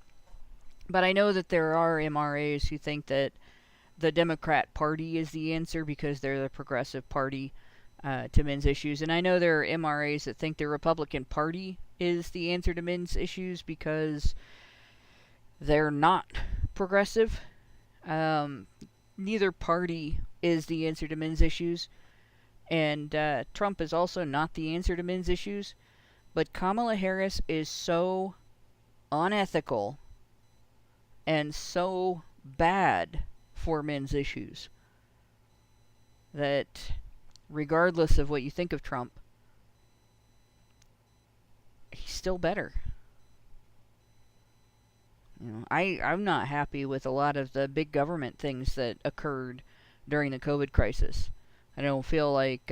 I know that there are MRAs who think that the Democrat Party is the answer because they're the progressive party to men's issues. And I know there are MRAs that think the Republican Party is the answer to men's issues because they're not progressive. Neither party is the answer to men's issues. And Trump is also not the answer to men's issues. But Kamala Harris is so unethical and so bad for men's issues that regardless of what you think of Trump, he's still better. You know, I'm not happy with a lot of the big government things that occurred during the COVID crisis. I don't feel like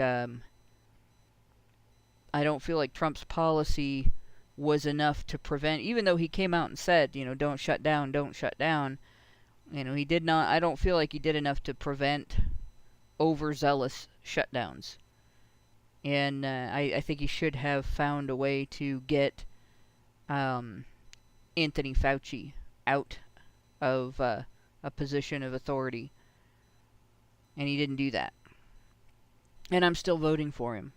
Trump's policy was enough to prevent, even though he came out and said, don't shut down, don't shut down. He did not. I don't feel like he did enough to prevent overzealous shutdowns. And I think he should have found a way to get Anthony Fauci out of a position of authority. And he didn't do that. And I'm still voting for him.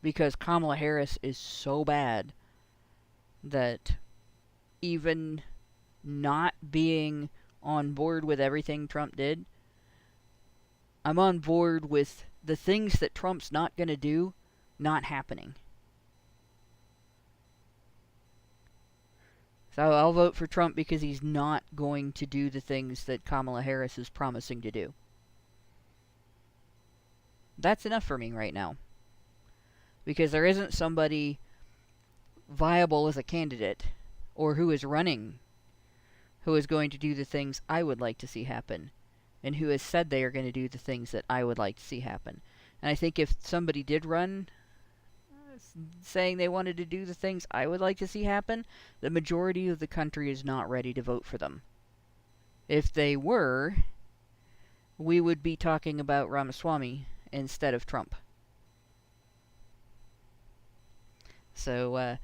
Because Kamala Harris is so bad that even not being on board with everything Trump did, I'm on board with the things that Trump's not going to do not happening. So I'll vote for Trump because he's not going to do the things that Kamala Harris is promising to do. That's enough for me right now. Because there isn't somebody viable as a candidate or who is running who is going to do the things I would like to see happen and who has said they are going to do the things that I would like to see happen. And I think if somebody did run saying they wanted to do the things I would like to see happen, the majority of the country is not ready to vote for them. If they were, we would be talking about Ramaswamy instead of Trump. So,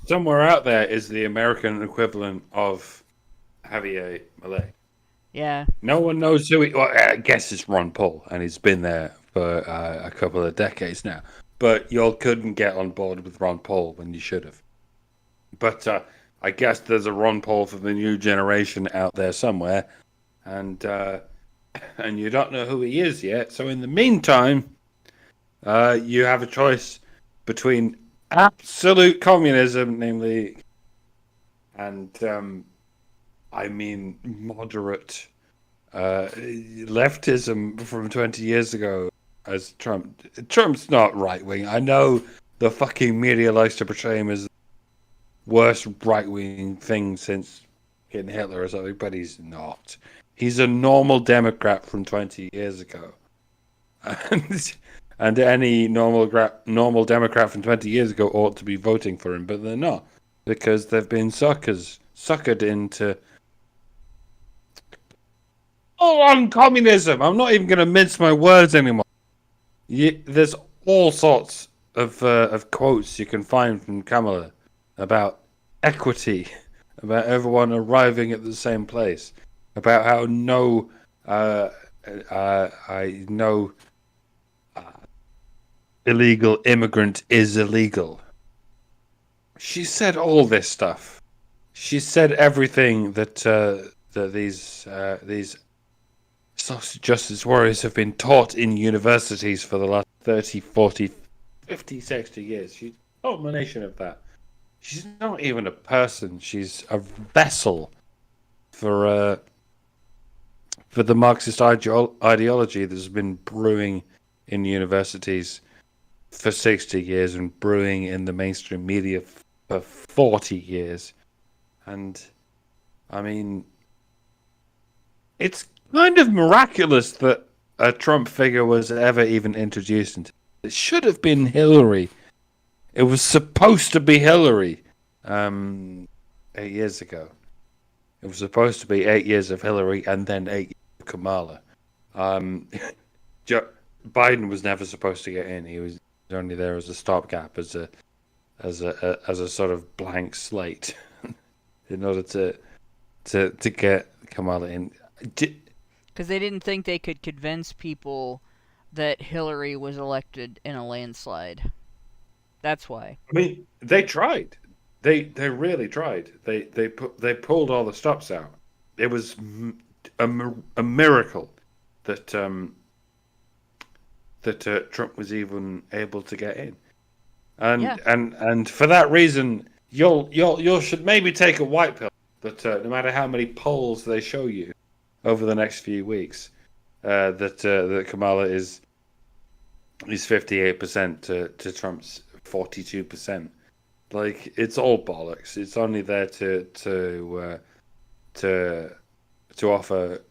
somewhere out there is the American equivalent of Javier Milei. Yeah. No one knows who he... Well, I guess it's Ron Paul, and he's been there for a couple of decades now. But y'all couldn't get on board with Ron Paul when you should have. But I guess there's a Ron Paul for the new generation out there somewhere, and you don't know who he is yet. So in the meantime, you have a choice between absolute communism, namely, and moderate leftism from 20 years ago as Trump. Trump's not right-wing. I know the fucking media likes to portray him as the worst right-wing thing since hitting Hitler or something, but he's not. He's a normal Democrat from 20 years ago. And any normal Democrat from 20 years ago ought to be voting for him, but they're not. Because they've been suckered into on communism. I'm not even going to mince my words anymore. There's all sorts of quotes you can find from Kamala about equity, about everyone arriving at the same place, about how illegal immigrant is illegal. She said all this stuff. She said everything that these social justice warriors have been taught in universities for the last 30, 40, 50, 60 years. She's a culmination of that. She's not even a person. She's a vessel for the Marxist ideology that's been brewing in universities for 60 years and brewing in the mainstream media for 40 years. And, I mean, it's kind of miraculous that a Trump figure was ever even introduced into it. It should have been Hillary. It was supposed to be Hillary 8 years ago. It was supposed to be 8 years of Hillary and then 8 years of Kamala. Biden was never supposed to get in. He was only there as a stopgap, as a sort of blank slate, in order to get Kamala in. Because they didn't think they could convince people that Hillary was elected in a landslide. That's why. I mean, they tried. They really tried. They pulled all the stops out. It was a miracle that Trump was even able to get in, and for that reason, you should maybe take a white pill. That no matter how many polls they show you over the next few weeks, that Kamala is 58% to Trump's 42%. Like, it's all bollocks. It's only there to offer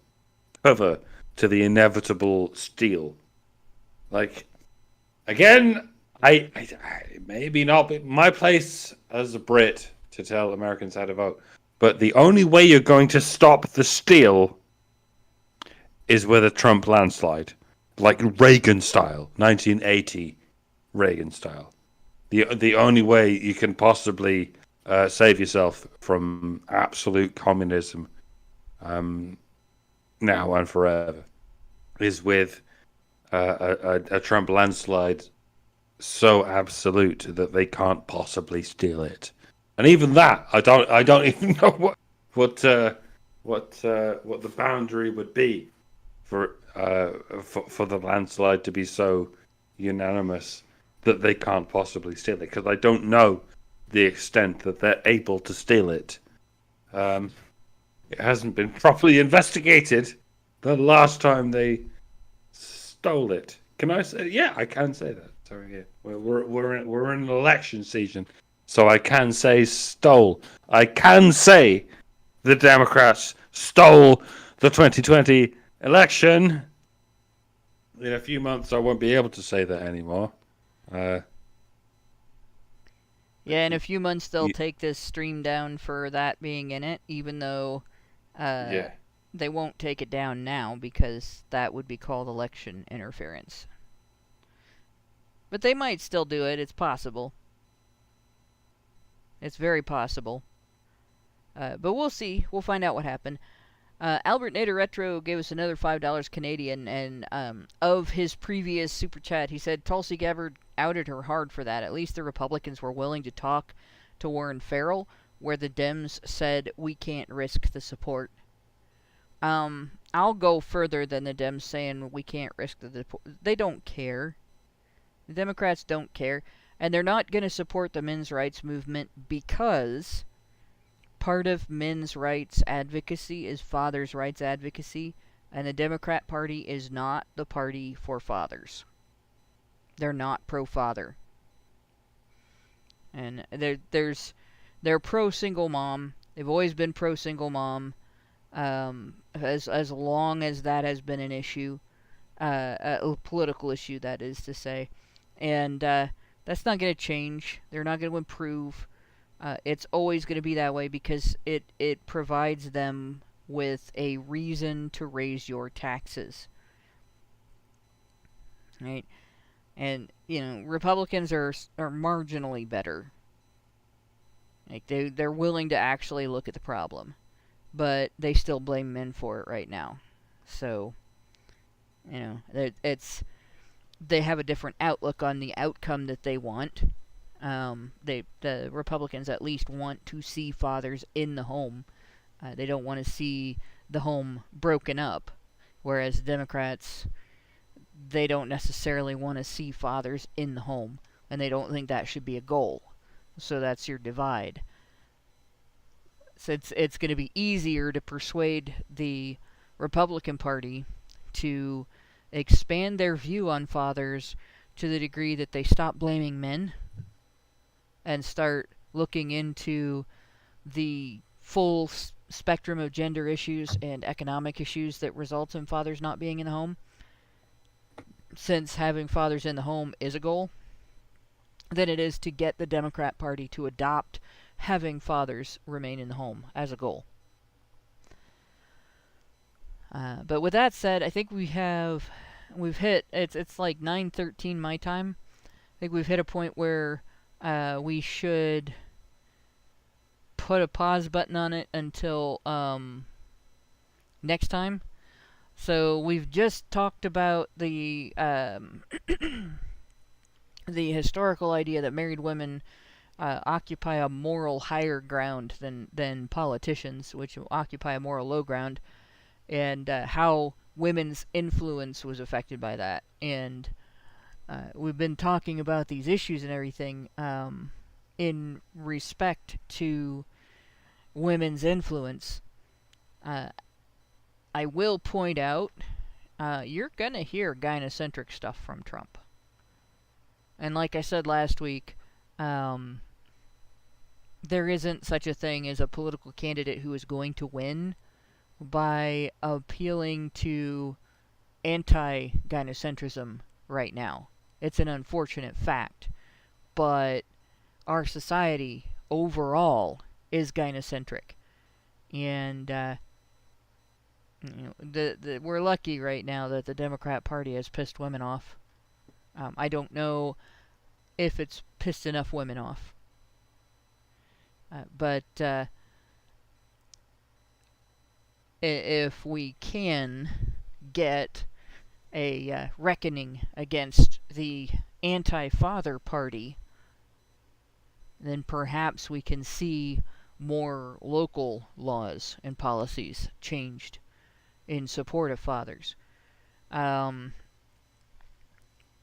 cover to the inevitable steal. Like, again, I maybe not be my place as a Brit to tell Americans how to vote, but the only way you're going to stop the steal is with a Trump landslide, like Reagan style, 1980 Reagan style. The only way you can possibly save yourself from absolute communism now and forever is with a Trump landslide so absolute that they can't possibly steal it. And even that, I don't even know what the boundary would be for the landslide to be so unanimous that they can't possibly steal it, because I don't know the extent that they're able to steal it. It hasn't been properly investigated the last time they stole it. Can I say? Yeah, I can say that. Sorry, yeah. We're in an election season, so I can say stole. I can say the Democrats stole the 2020 election. In a few months, I won't be able to say that anymore. In a few months they'll take this stream down for that being in it, even though they won't take it down now because that would be called election interference. But they might still do it. It's possible. It's very possible. But we'll see. We'll find out what happened. Albert Nader Retro gave us another $5 Canadian, and of his previous super chat, he said Tulsi Gabbard outed her hard for that. At least the Republicans were willing to talk to Warren Farrell, where the Dems said we can't risk the support. I'll go further than the Dems saying we can't risk the support. They don't care. The Democrats don't care, and they're not going to support the men's rights movement because part of men's rights advocacy is fathers' rights advocacy, and the Democrat Party is not the party for fathers. They're not pro-father. And they're pro-single mom. They've always been pro-single mom, as long as that has been an issue, a political issue, that is to say. And that's not going to change. They're not going to improve. It's always going to be that way because it provides them with a reason to raise your taxes. Right? And, Republicans are marginally better. Like, they're willing to actually look at the problem. But they still blame men for it right now. So, it's they have a different outlook on the outcome that they want. The Republicans at least want to see fathers in the home. They don't want to see the home broken up, whereas Democrats, they don't necessarily want to see fathers in the home, and they don't think that should be a goal. So that's your divide. So it's going to be easier to persuade the Republican Party to expand their view on fathers to the degree that they stop blaming men and start looking into the full spectrum of gender issues and economic issues that result in fathers not being in the home, since having fathers in the home is a goal, than it is to get the Democrat Party to adopt having fathers remain in the home as a goal. But with that said, I think we've hit, it's like 9:13 my time. I think we've hit a point where we should put a pause button on it until next time. So we've just talked about the the historical idea that married women occupy a moral higher ground than politicians, which occupy a moral low ground, and how women's influence was affected by that. And we've been talking about these issues and everything in respect to women's influence. I will point out, you're going to hear gynocentric stuff from Trump. And like I said last week, there isn't such a thing as a political candidate who is going to win by appealing to anti-gynocentrism right now. It's an unfortunate fact, but our society overall is gynocentric, and we're lucky right now that the Democrat Party has pissed women off. I don't know if it's pissed enough women off, but if we can get a reckoning against the anti-father party, then perhaps we can see more local laws and policies changed in support of fathers.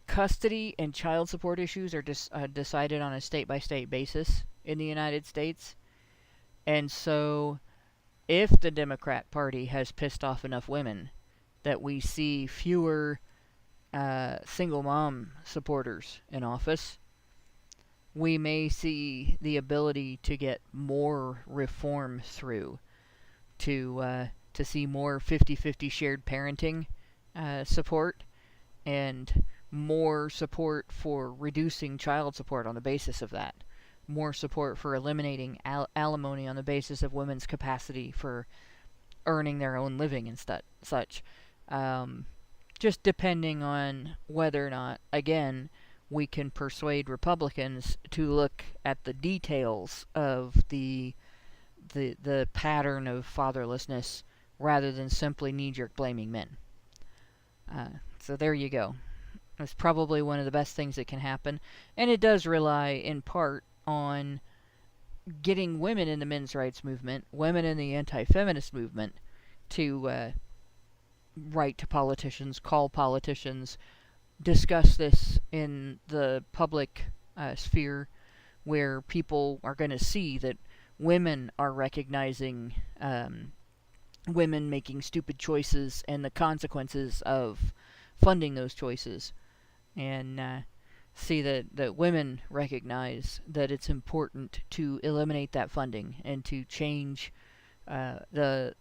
Custody and child support issues are decided on a state-by-state basis in the United States. And so if the Democrat Party has pissed off enough women that we see fewer single mom supporters in office, we may see the ability to get more reform through, to see more 50-50 shared parenting support, and more support for reducing child support on the basis of that. More support for eliminating alimony on the basis of women's capacity for earning their own living and such. Just depending on whether or not, again, we can persuade Republicans to look at the details of the pattern of fatherlessness rather than simply knee-jerk blaming men. So there you go. It's probably one of the best things that can happen, and it does rely in part on getting women in the men's rights movement, women in the anti-feminist movement, to write to politicians, call politicians, discuss this in the public sphere, where people are going to see that women are recognizing women making stupid choices and the consequences of funding those choices, and see that women recognize that it's important to eliminate that funding and to change the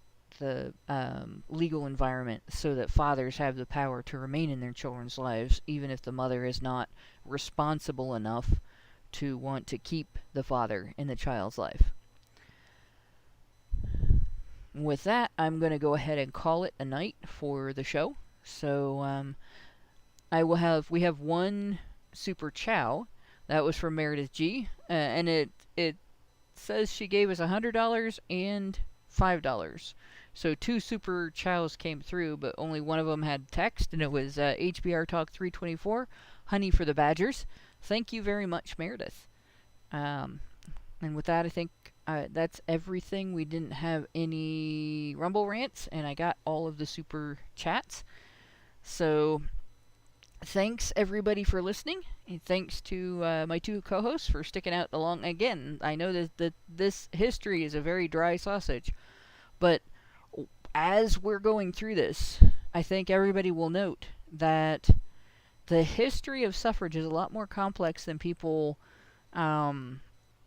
legal environment so that fathers have the power to remain in their children's lives, even if the mother is not responsible enough to want to keep the father in the child's life. With that, I'm going to go ahead and call it a night for the show. So we have one super chow. That was from Meredith G. And it says she gave us $100 and $5. So 2 super chows came through, but only one of them had text, and it was HBR Talk 324, Honey for the Badgers. Thank you very much, Meredith. And with that, I think that's everything. We didn't have any Rumble rants, and I got all of the super chats. So thanks, everybody, for listening. And thanks to my 2 co-hosts for sticking out along. Again, I know that this history is a very dry sausage, but as we're going through this, I think everybody will note that the history of suffrage is a lot more complex than people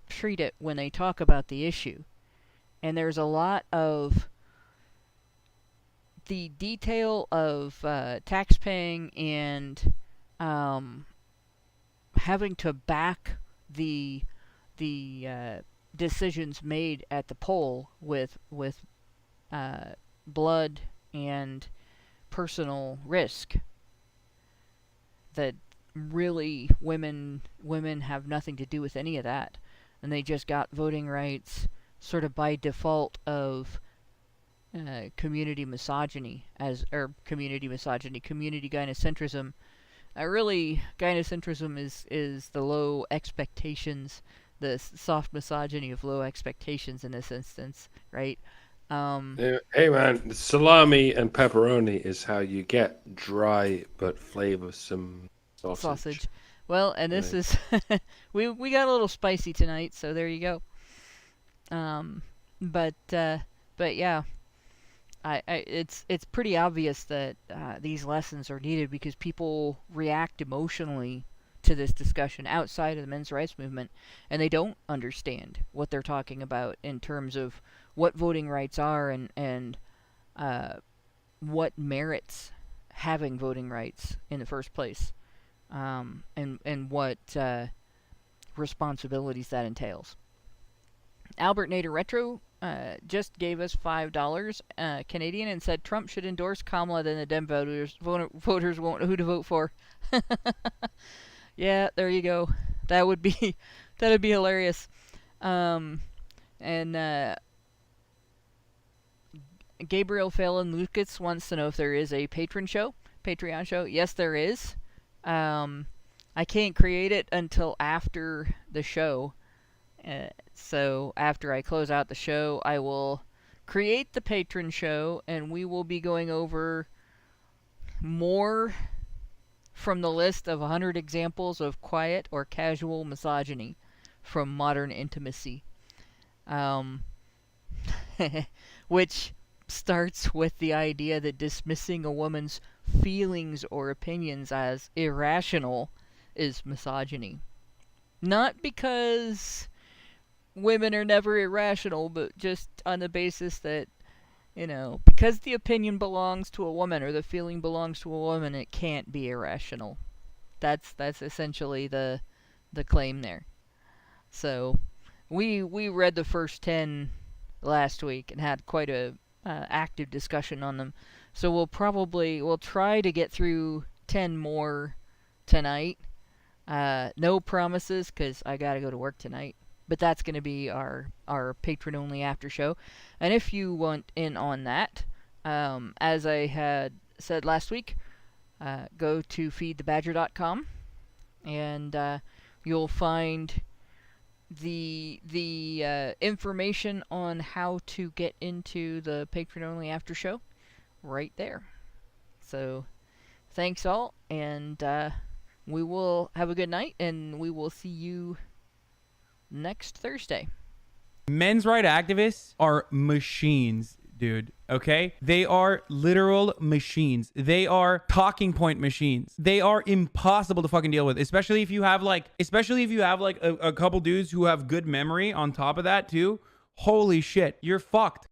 treat it when they talk about the issue. And there's a lot of the detail of tax paying and having to back the decisions made at the poll with blood and personal risk, that really women have nothing to do with any of that, and they just got voting rights sort of by default of community gynocentricism. Really, gynocentrism is the low expectations, the soft misogyny of low expectations in this instance, right? Hey man, salami and pepperoni is how you get dry but flavorsome sausage. Well, and this is we got a little spicy tonight, so there you go. But yeah, it's pretty obvious that these lessons are needed because people react emotionally to this discussion outside of the men's rights movement, and they don't understand what they're talking about in terms of what voting rights are and what merits having voting rights in the first place, and what responsibilities that entails. Albert Nader Retro just gave us $5 Canadian and said Trump should endorse Kamala, then the Dem voters won't know who to vote for. Yeah, there you go. That'd be hilarious. And Gabriel Phelan Lucas wants to know if there is a Patreon show. Yes, there is. I can't create it until after the show. So after I close out the show, I will create the patron show, and we will be going over more from the list of 100 examples of quiet or casual misogyny from modern intimacy. Which starts with the idea that dismissing a woman's feelings or opinions as irrational is misogyny. Not because women are never irrational, but just on the basis that, because the opinion belongs to a woman or the feeling belongs to a woman, it can't be irrational. That's essentially the claim there. So we read the first 10 last week and had quite a active discussion on them. So we'll try to get through 10 more tonight. No promises, because I gotta go to work tonight. But that's going to be our patron-only after show. And if you want in on that, as I had said last week, go to feedthebadger.com, and you'll find the information on how to get into the patron-only after show right there. So thanks all, and we will have a good night, and we will see you next Thursday. Men's rights activists are machines, dude. Okay? They are literal machines. They are talking point machines. They are impossible to fucking deal with, especially if you have like a couple dudes who have good memory on top of that too. Holy shit, you're fucked.